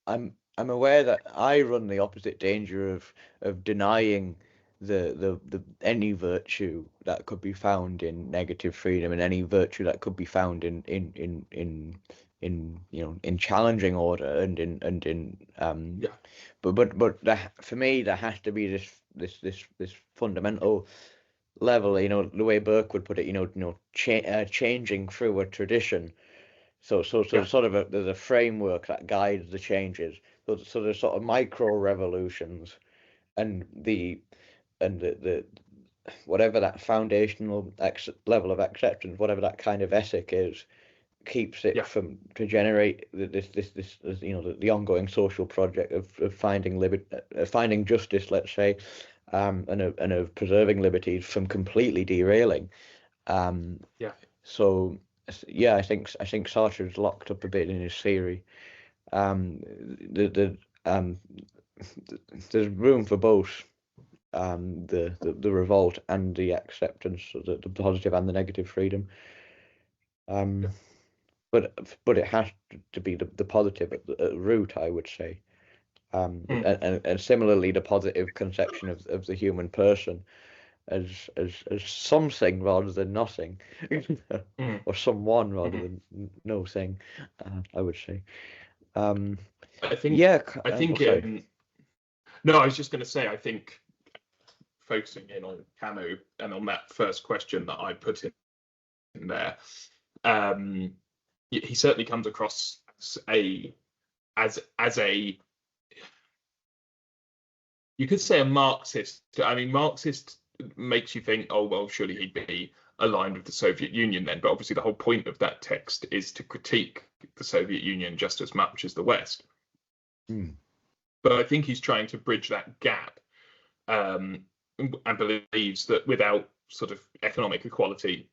I'm aware that I run the opposite danger of denying the any virtue that could be found in negative freedom, and any virtue that could be found in challenging order but for me there has to be this fundamental level, the way Burke would put it, changing through a tradition. So sort of there's a framework that guides the changes. So there's sort of micro revolutions, and the whatever that foundational level of acceptance, whatever that kind of ethic is, keeps it to generate this the ongoing social project of finding finding justice, let's say, and of preserving liberties from completely derailing. So I think Sartre's locked up a bit in his theory. There's room for both the revolt and the acceptance, the positive and the negative freedom. But it has to be the positive at the root, I would say. And similarly, the positive conception of the human person as something rather than nothing, or someone rather than no thing, I would say. I think. No, I was just going to say, I think focusing in on Camus and on that first question that I put in there, he certainly comes across as a you could say a Marxist. I mean, Marxist makes you think, oh, well, surely he'd be aligned with the Soviet Union then. But obviously the whole point of that text is to critique the Soviet Union just as much as the West. But I think he's trying to bridge that gap, and believes that without sort of economic equality,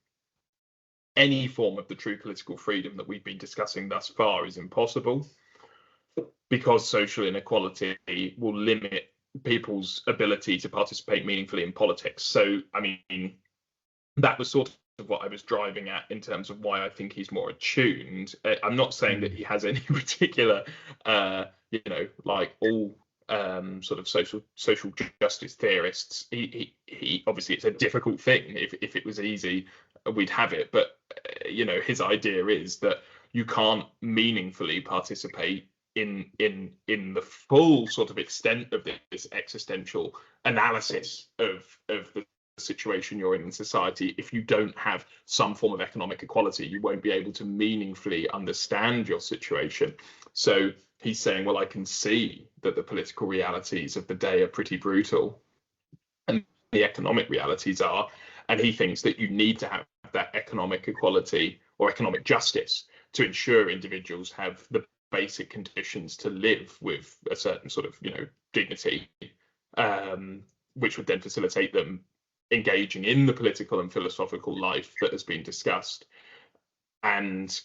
any form of the true political freedom that we've been discussing thus far is impossible, because social inequality will limit people's ability to participate meaningfully in politics. So, I mean, that was sort of what I was driving at in terms of why I think he's more attuned. I'm not saying that he has any particular, like all sort of social justice theorists. He obviously, it's a difficult thing. If it was easy, we'd have it. But his idea is that you can't meaningfully participate in the full sort of extent of this existential analysis of the situation you're in society if you don't have some form of economic equality. You won't be able to meaningfully understand your situation. So he's saying, well, I can see that the political realities of the day are pretty brutal, and the economic realities are, and he thinks that you need to have that economic equality or economic justice to ensure individuals have the basic conditions to live with a certain sort of dignity, which would then facilitate them engaging in the political and philosophical life that has been discussed. And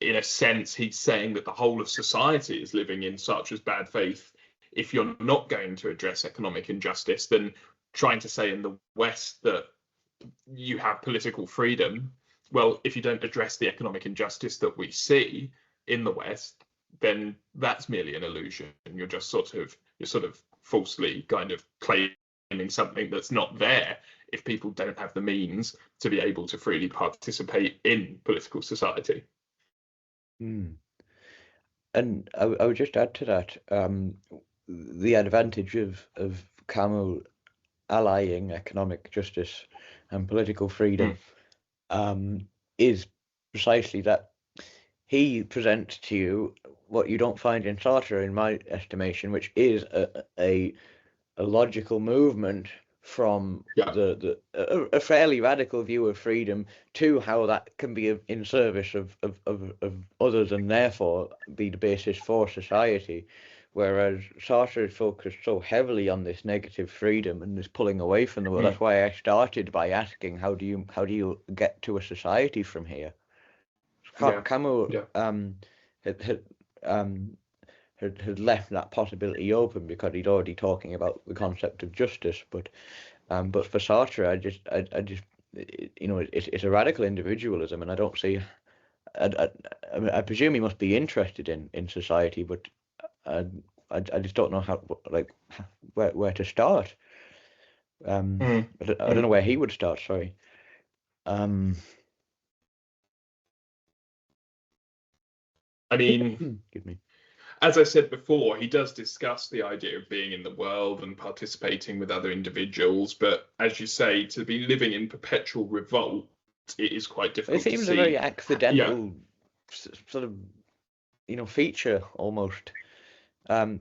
in a sense, he's saying that the whole of society is living in Sartre's bad faith if you're not going to address economic injustice. Then trying to say in the West that you have political freedom, well, if you don't address the economic injustice that we see in the West, then that's merely an illusion. You're just sort of falsely kind of claiming something that's not there if people don't have the means to be able to freely participate in political society. And I would just add to that, the advantage of Camus allying economic justice and political freedom is precisely that he presents to you what you don't find in Sartre, in my estimation, which is a logical movement from a fairly radical view of freedom to how that can be in service of others and therefore be the basis for society. Whereas Sartre is focused so heavily on this negative freedom and this pulling away from the world. That's why I started by asking, how do you get to a society from here? Camus had left that possibility open because he'd already talking about the concept of justice. But for Sartre, I just it's a radical individualism, and I don't see. I presume he must be interested in society, but I just don't know where to start. I don't know where he would start. Sorry. I mean, Excuse me. As I said before, he does discuss the idea of being in the world and participating with other individuals. But as you say, to be living in perpetual revolt, it is quite difficult. It seems a very accidental sort of, feature almost. I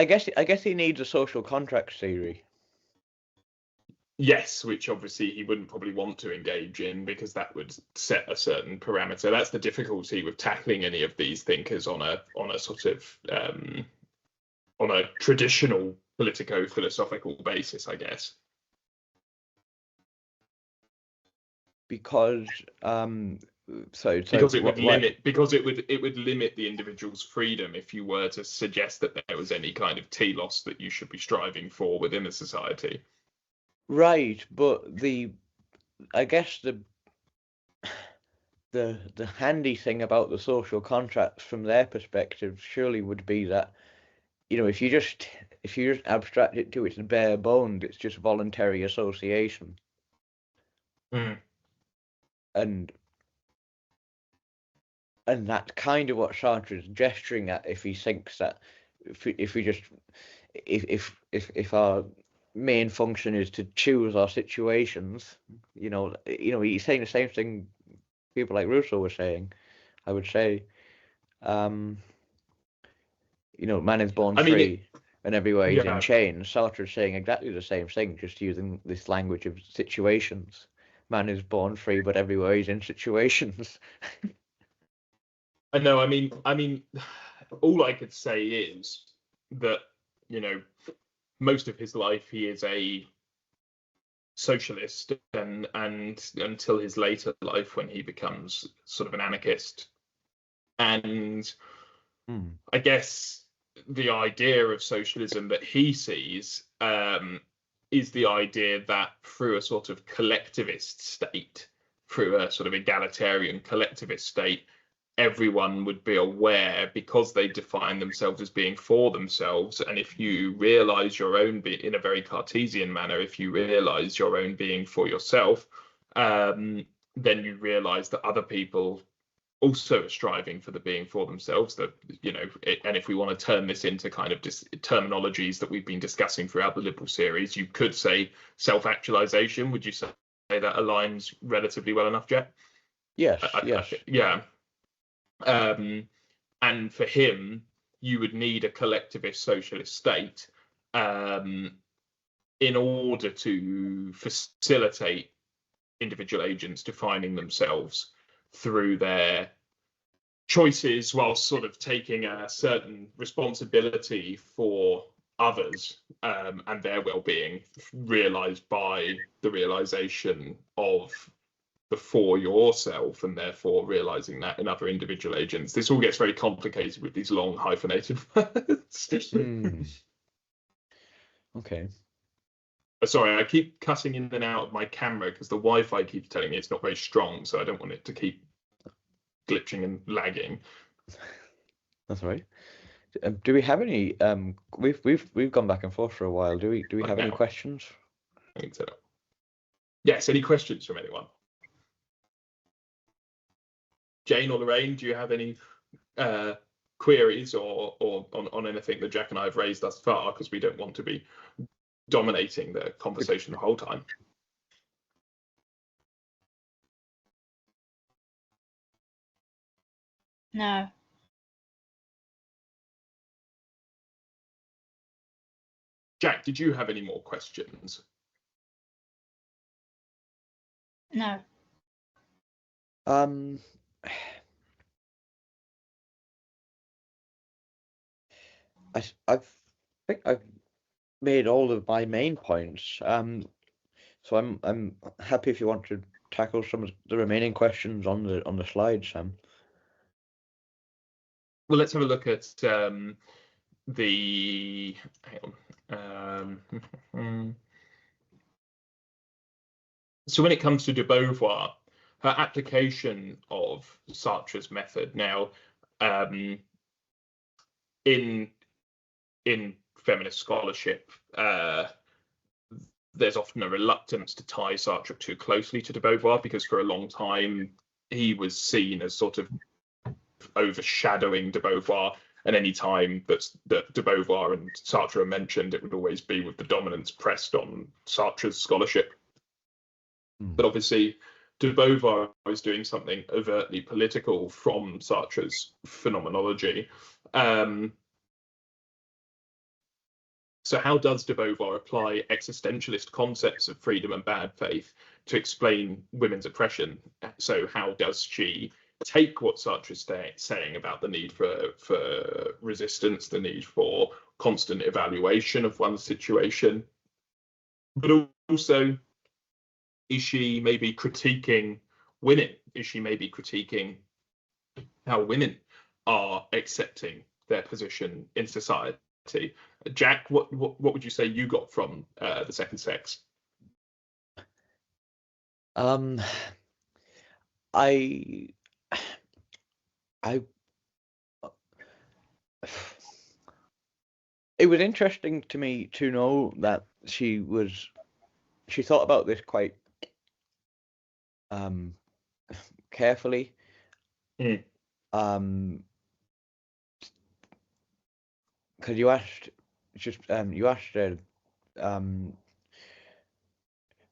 guess he needs a social contract theory. Yes, which obviously he wouldn't probably want to engage in because that would set a certain parameter. That's the difficulty with tackling any of these thinkers on a sort of on a traditional politico-philosophical basis, I guess. Because because it would limit the individual's freedom if you were to suggest that there was any kind of telos that you should be striving for within a society. Right, but I guess the handy thing about the social contracts from their perspective surely would be that, if you just abstract it to its bare bones, it's just voluntary association. And that's kind of what Sartre is gesturing at if he thinks that if our main function is to choose our situations, he's saying the same thing people like Rousseau were saying, I would say. Man is born I mean, free, and everywhere he's in yeah. chains. Sartre is saying exactly the same thing, just using this language of situations. Man is born free, but everywhere he's in situations. I know. I mean, all I could say is that most of his life he is a socialist, and until his later life when he becomes sort of an anarchist. And I guess the idea of socialism that he sees is the idea that through a sort of collectivist state, through a sort of egalitarian collectivist state, everyone would be aware, because they define themselves as being for themselves. And if you realize your own in a very Cartesian manner, if you realize your own being for yourself, then you realize that other people also are striving for the being for themselves. That and if we want to turn this into kind of terminologies that we've been discussing throughout the liberal series, you could say self-actualization. Would you say that aligns relatively well enough, Jack? Yes. Yeah. And for him, you would need a collectivist socialist state in order to facilitate individual agents defining themselves through their choices, while sort of taking a certain responsibility for others and their well-being, realized by the realization of the for yourself, and therefore realizing that in other individual agents. This all gets very complicated with these long hyphenated words. Okay. Sorry, I keep cutting in and out of my camera because the Wi-Fi keeps telling me it's not very strong, so I don't want it to keep glitching and lagging. That's all right. Do we have any? We've gone back and forth for a while. Do we have any questions? I think so. Yes. Any questions from anyone? Jane or Lorraine, do you have any queries or on anything that Jack and I have raised thus far? Because we don't want to be dominating the conversation the whole time. No. Jack, did you have any more questions? No. I think I've made all of my main points. So I'm happy if you want to tackle some of the remaining questions on the slide, Sam. Well, let's have a look at the. Hang on. So when it comes to de Beauvoir, her application of Sartre's method now, in feminist scholarship, there's often a reluctance to tie Sartre too closely to de Beauvoir, because for a long time he was seen as sort of overshadowing de Beauvoir, and any time that de Beauvoir and Sartre are mentioned, it would always be with the dominance pressed on Sartre's scholarship. But obviously, de Beauvoir is doing something overtly political from Sartre's phenomenology. So how does de Beauvoir apply existentialist concepts of freedom and bad faith to explain women's oppression? So how does she take what Sartre is saying about the need for resistance, the need for constant evaluation of one's situation, but also, is she maybe critiquing women? Is she maybe critiquing how women are accepting their position in society? Jack, what would you say you got from the second sex? It was interesting to me to know that she thought about this quite carefully. Because you asked her,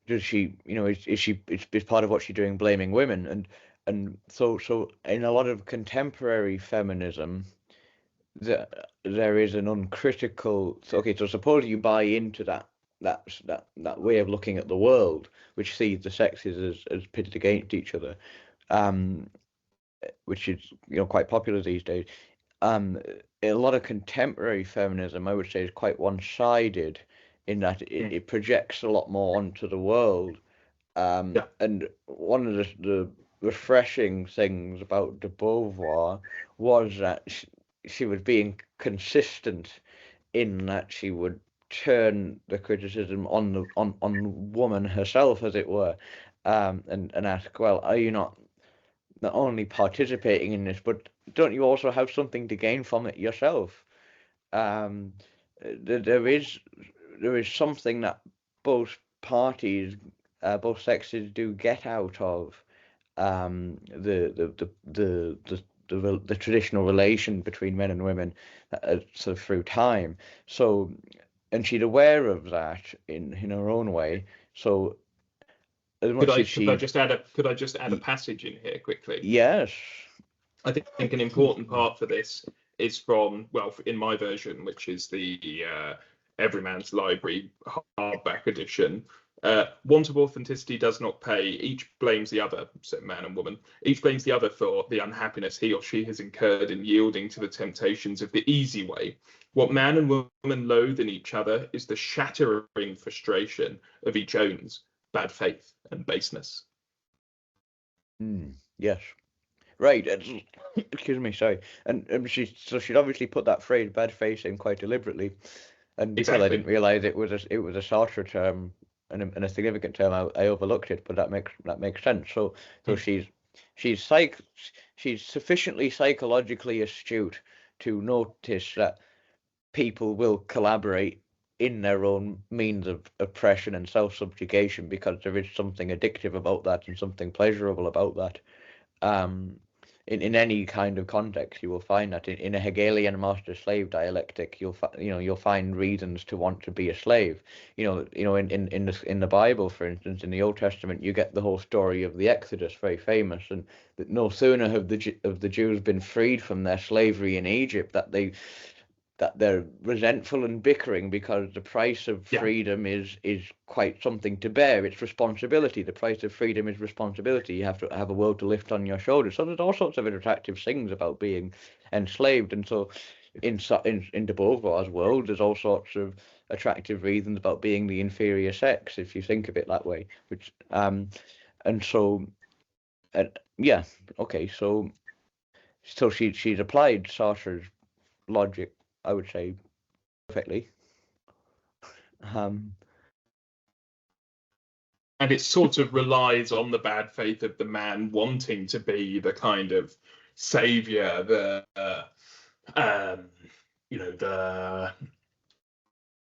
does she, is part of what she's doing blaming women, and so in a lot of contemporary feminism, there is an uncritical. Okay, so suppose you buy into that way of looking at the world, which sees the sexes as pitted against each other, um, which is quite popular these days. A lot of contemporary feminism, I would say, is quite one-sided in that it projects a lot more onto the world. Yeah. And one of the refreshing things about de Beauvoir was that she was being consistent in that she would turn the criticism on on woman herself, as it were, and ask, well, are you not only participating in this, but don't you also have something to gain from it yourself? Um, there is something that both parties, both sexes do get out of the traditional relation between men and women sort of through time. So, and she's aware of that in her own way. So, as much as Could I she, just add a passage in here quickly? yes, I think an important part for this is from, well, in my version, which is the Everyman's Library hardback edition. Want of authenticity does not pay. Each blames the other, so man and woman. Each blames the other for the unhappiness he or she has incurred in yielding to the temptations of the easy way. What man and woman loathe in each other is the shattering frustration of each own's bad faith and baseness. yes. Right, excuse me, sorry. And she'd obviously put that phrase "bad face" in quite deliberately, and because I Exactly. didn't realise it was a Sartre term and a significant term, I overlooked it. But that makes sense. So she's sufficiently psychologically astute to notice that people will collaborate in their own means of oppression and self-subjugation because there is something addictive about that and something pleasurable about that. Um, in any kind of context, you will find that in a Hegelian master-slave dialectic, you'll find reasons to want to be a slave. In the Bible, for instance, in the Old Testament, you get the whole story of the Exodus, very famous, and that no sooner have the Jews been freed from their slavery in Egypt that they're resentful and bickering because the price of freedom is quite something to bear. It's responsibility. The price of freedom is responsibility. You have to have a world to lift on your shoulders. So there's all sorts of attractive things about being enslaved. And so in de Beauvoir's world, there's all sorts of attractive reasons about being the inferior sex, if you think of it that way. Which and so yeah, okay, so she's applied Sartre's logic, I would say, perfectly. And it sort of relies on the bad faith of the man wanting to be the kind of savior, the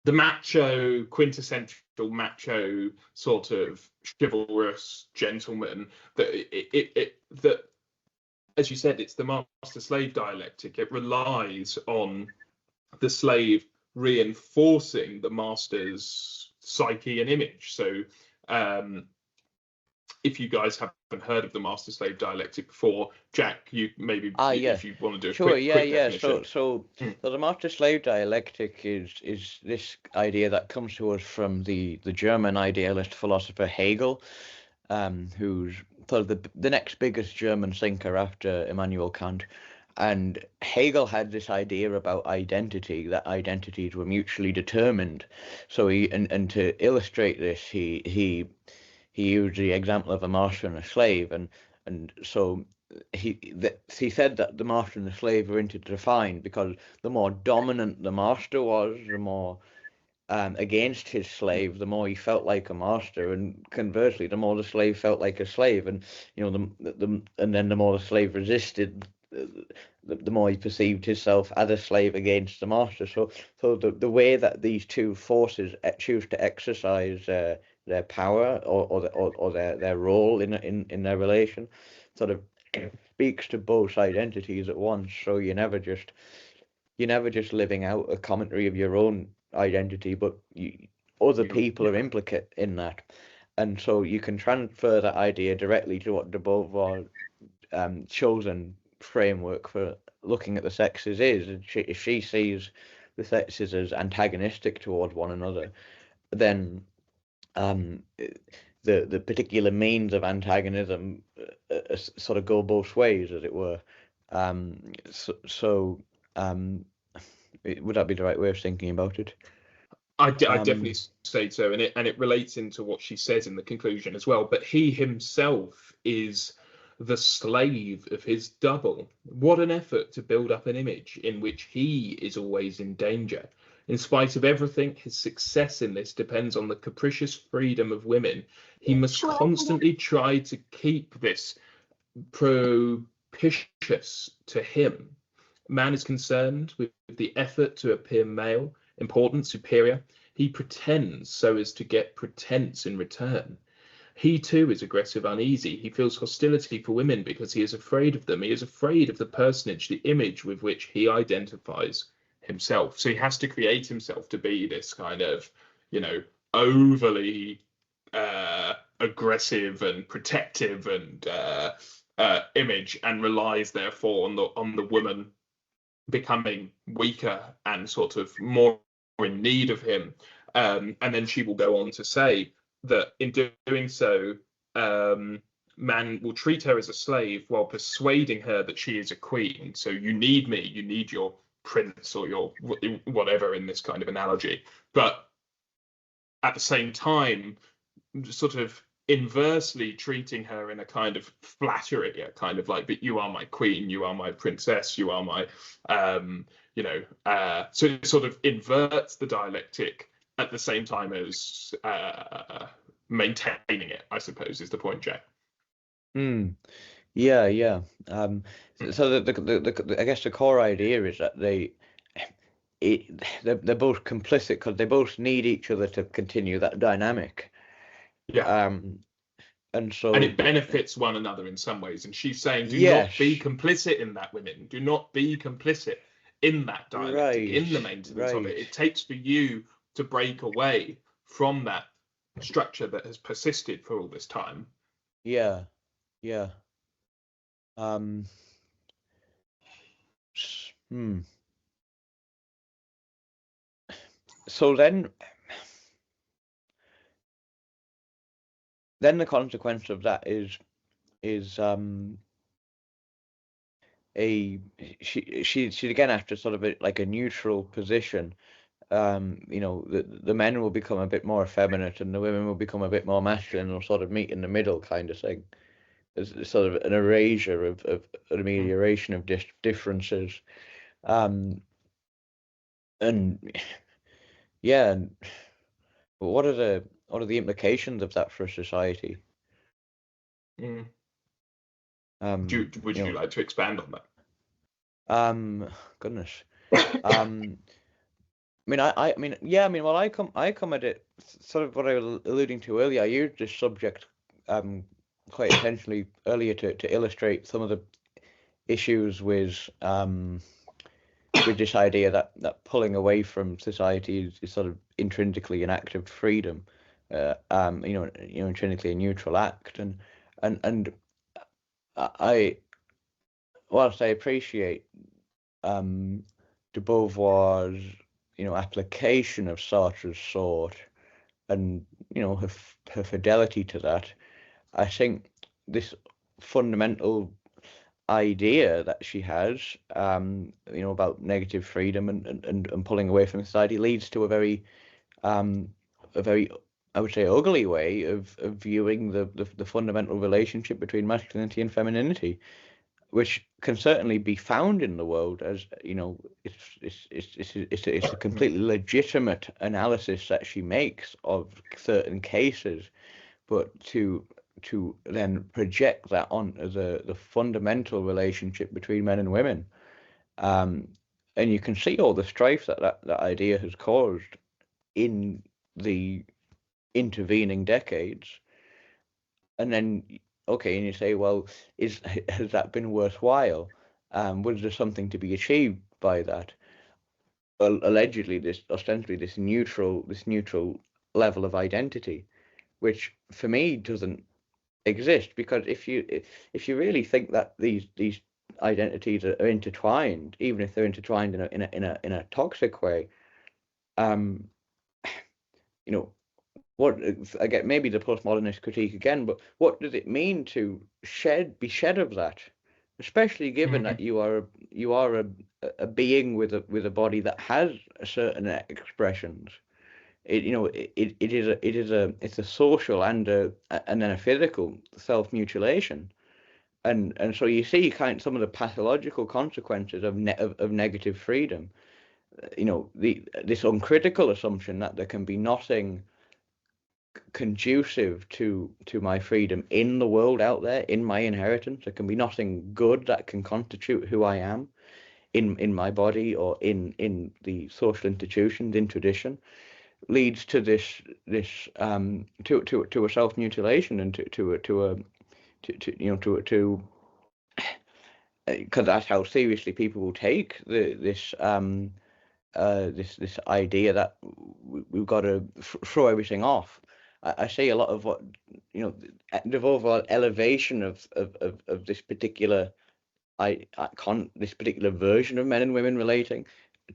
macho, quintessential macho sort of chivalrous gentleman. That as you said, it's the master-slave dialectic. It relies on the slave reinforcing the master's psyche and image. So if you guys haven't heard of the master-slave dialectic before, Jack, you maybe if you want to do a quick definition. So the master-slave dialectic is this idea that comes to us from the German idealist philosopher Hegel, who's sort of the next biggest German thinker after Immanuel Kant. And Hegel had this idea about identity, that identities were mutually determined. So and to illustrate this, he used the example of a master and a slave, and so he said that the master and the slave were intertwined because the more dominant the master was, the more against his slave, the more he felt like a master, and conversely, the more the slave felt like a slave, and and then the more the slave resisted, the more he perceived himself as a slave against the master. So the way that these two forces choose to exercise their power or their role in their relation sort of speaks to both identities at once. So you're never just living out a commentary of your own identity, but other people are implicate in that, and so you can transfer that idea directly to what de Beauvoir chosen framework for looking at the sexes is. And if she sees the sexes as antagonistic toward one another, then the particular means of antagonism sort of go both ways, as it were. Would that be the right way of thinking about it? I definitely say so, and it relates into what she says in the conclusion as well. But he himself is the slave of his double. What an effort to build up an image in which he is always in danger. In spite of everything, his success in this depends on the capricious freedom of women. He must constantly try to keep this propitious to him. Man is concerned with the effort to appear male, important, superior. He pretends so as to get pretense in return. He too is aggressive, uneasy. He feels hostility for women because he is afraid of them. He is afraid of the personage, the image with which he identifies himself. So he has to create himself to be this kind of, overly aggressive and protective and image, and relies therefore on the woman becoming weaker and sort of more in need of him. And then she will go on to say that in doing so, man will treat her as a slave while persuading her that she is a queen. So you need me, you need your prince or your whatever in this kind of analogy. But at the same time, sort of inversely treating her in a kind of flattery, a kind of like, but you are my queen, you are my princess, you are my, so it sort of inverts the dialectic at the same time as maintaining it, I suppose, is the point, Jack. Yeah. So I guess the core idea is that they're both complicit because they both need each other to continue that dynamic. Yeah. And it benefits one another in some ways. And she's saying, do not be complicit in that, women. Do not be complicit in that dialectic, in the maintenance of it. It takes for you to break away from that structure that has persisted for all this time. Yeah. So then the consequence of that is she's again after sort of like a neutral position. The men will become a bit more effeminate and the women will become a bit more masculine, or sort of meet in the middle kind of thing. It's sort of an erasure of an amelioration of differences. And what are the implications of that for society? Would you like to expand on that? Goodness. I come at it sort of what I was alluding to earlier. I used this subject quite intentionally earlier to illustrate some of the issues with this idea that pulling away from society is sort of intrinsically an act of freedom, intrinsically a neutral act, and whilst I appreciate de Beauvoir's application of Sartre's thought and her fidelity to that, I think this fundamental idea that she has about negative freedom and pulling away from society leads to a very I would say ugly way of viewing the fundamental relationship between masculinity and femininity, which can certainly be found in the world as it's a completely legitimate analysis that she makes of certain cases, but to then project that onto the fundamental relationship between men and women, and you can see all the strife that idea has caused in the intervening decades, and then and you say, well, has that been worthwhile? Was there something to be achieved by that? Allegedly, ostensibly this neutral level of identity, which for me doesn't exist, because if you really think that these identities are intertwined, even if they're intertwined in a toxic way. You know, what again? Maybe the postmodernist critique again, but what does it mean to be shed of that? Especially given that you are a being with a body that has certain expressions. It's a social and then a physical self-mutilation, and so you see some of the pathological consequences of negative freedom. This uncritical assumption that there can be nothing conducive to my freedom in the world out there, in my inheritance. There can be nothing good that can constitute who I am in my body or in the social institutions, in tradition, leads to this to a self-mutilation and because that's how seriously people will take this idea that we've got to throw everything off. I see a lot of what the overall elevation of this particular this particular version of men and women relating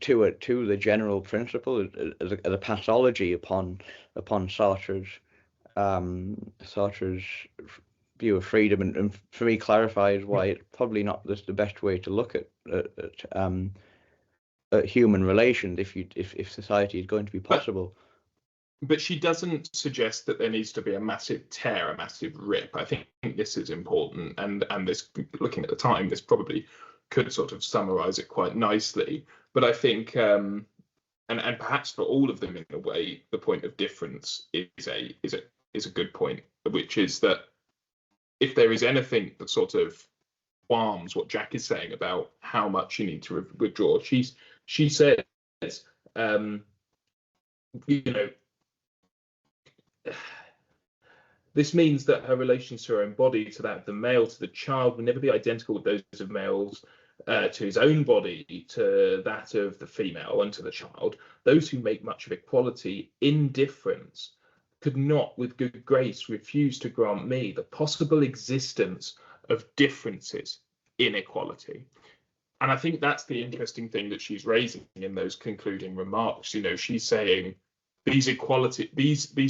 to the general principle as a pathology upon Sartre's view of freedom, and for me clarifies why it's probably not the best way to look at human relations if society is going to be possible. But she doesn't suggest that there needs to be a massive tear, a massive rip. I think this is important, and this, looking at the time, this probably could sort of summarize it quite nicely. But I think, and perhaps for all of them in a way, the point of difference is a good point, which is that if there is anything that sort of harms what Jack is saying about how much you need to withdraw, she says, this means that her relations to her own body, to that of the male, to the child, will never be identical with those of males, to his own body, to that of the female, and to the child. Those who make much of equality indifference could not, with good grace, refuse to grant me the possible existence of differences in equality. And I think that's the interesting thing that she's raising in those concluding remarks. She's saying these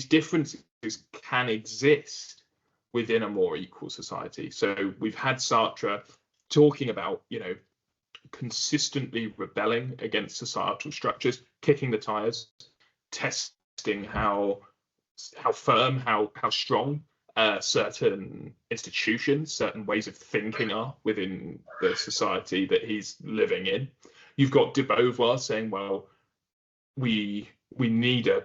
differences can exist within a more equal society. So we've had Sartre talking about, consistently rebelling against societal structures, kicking the tires, testing how firm, how strong certain institutions, certain ways of thinking are within the society that he's living in. You've got de Beauvoir saying, well, we need a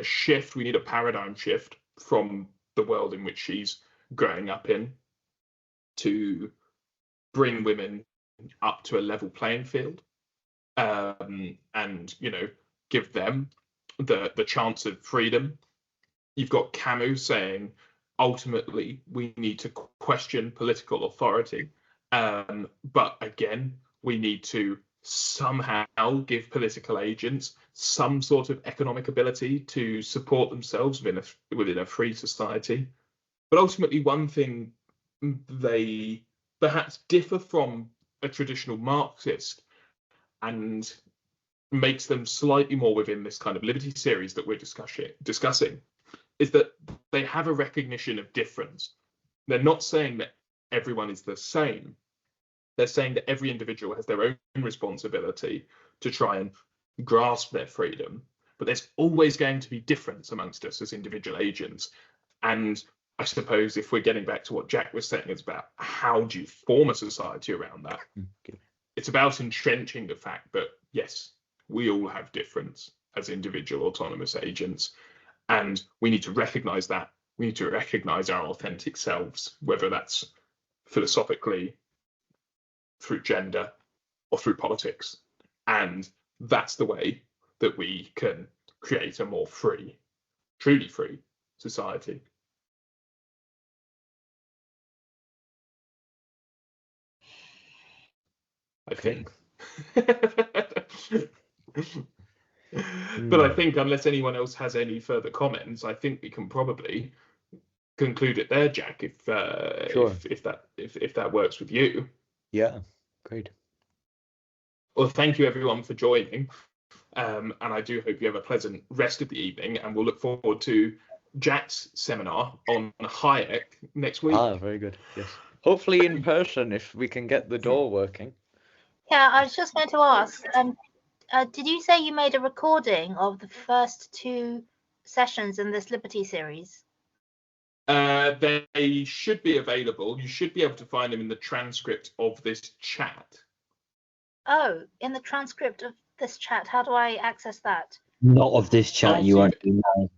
shift, we need a paradigm shift from the world in which she's growing up in to bring women up to a level playing field, and give them the chance of freedom. You've got Camus saying ultimately we need to question political authority, but again we need to somehow give political agents some sort of economic ability to support themselves within a free society. But ultimately, one thing they perhaps differ from a traditional Marxist and makes them slightly more within this kind of liberty series that we're discussing is that they have a recognition of difference. They're not saying that everyone is the same. They're saying that every individual has their own responsibility to try and grasp their freedom, but there's always going to be difference amongst us as individual agents. And I suppose if we're getting back to what Jack was saying, it's about how do you form a society around that? Okay. It's about entrenching the fact that, yes, we all have difference as individual autonomous agents, and we need to recognize that. We need to recognize our authentic selves, whether that's philosophically, through gender, or through politics. And that's the way that we can create a more free, truly free society. I think. But I think unless anyone else has any further comments, I think we can probably conclude it there, Jack, if sure. if that works with you. Yeah. Great. Well, thank you everyone for joining. And I do hope you have a pleasant rest of the evening, and we'll look forward to Jack's seminar on Hayek next week. Ah, very good. Yes. Hopefully in person if we can get the door working. Yeah, I was just going to ask, did you say you made a recording of the first 2 sessions in this Liberty series? They should be available. You should be able to find them in the transcript of this chat. Oh, in the transcript of this chat. How do I access that? Not of this chat. Oh, You so won't email.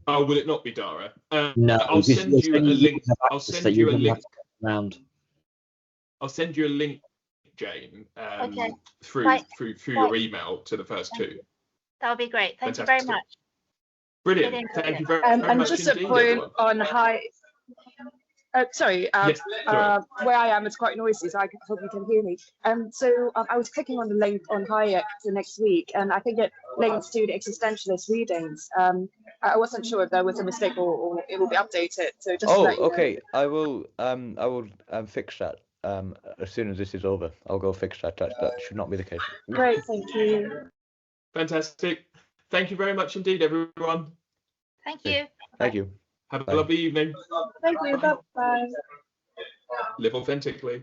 Oh, will it not be, Dara? No, I'll because send you a only link. have I'll access send that you a you're gonna have link. to get around. I'll send you a link, Jane, Okay. through Right. your email to the first 2. That would be great. Thank you very Fantastic. much. Brilliant. Thank you very And much just a indeed, point everyone. on high. Sorry, Yes, sorry. where I am, it's quite noisy, so I hope you can hear me. So I was clicking on the link on Hayek for next week, and I think it links to the existentialist readings. I wasn't sure if there was a mistake or it will be updated. So just to let you know. Okay. I will fix that as soon as this is over. I'll go fix that. That should not be the case. Great, thank you. Fantastic. Thank you very much indeed, everyone. Thank you. Thank you. Have a Bye. lovely evening. Thank you. Bye. Live authentically.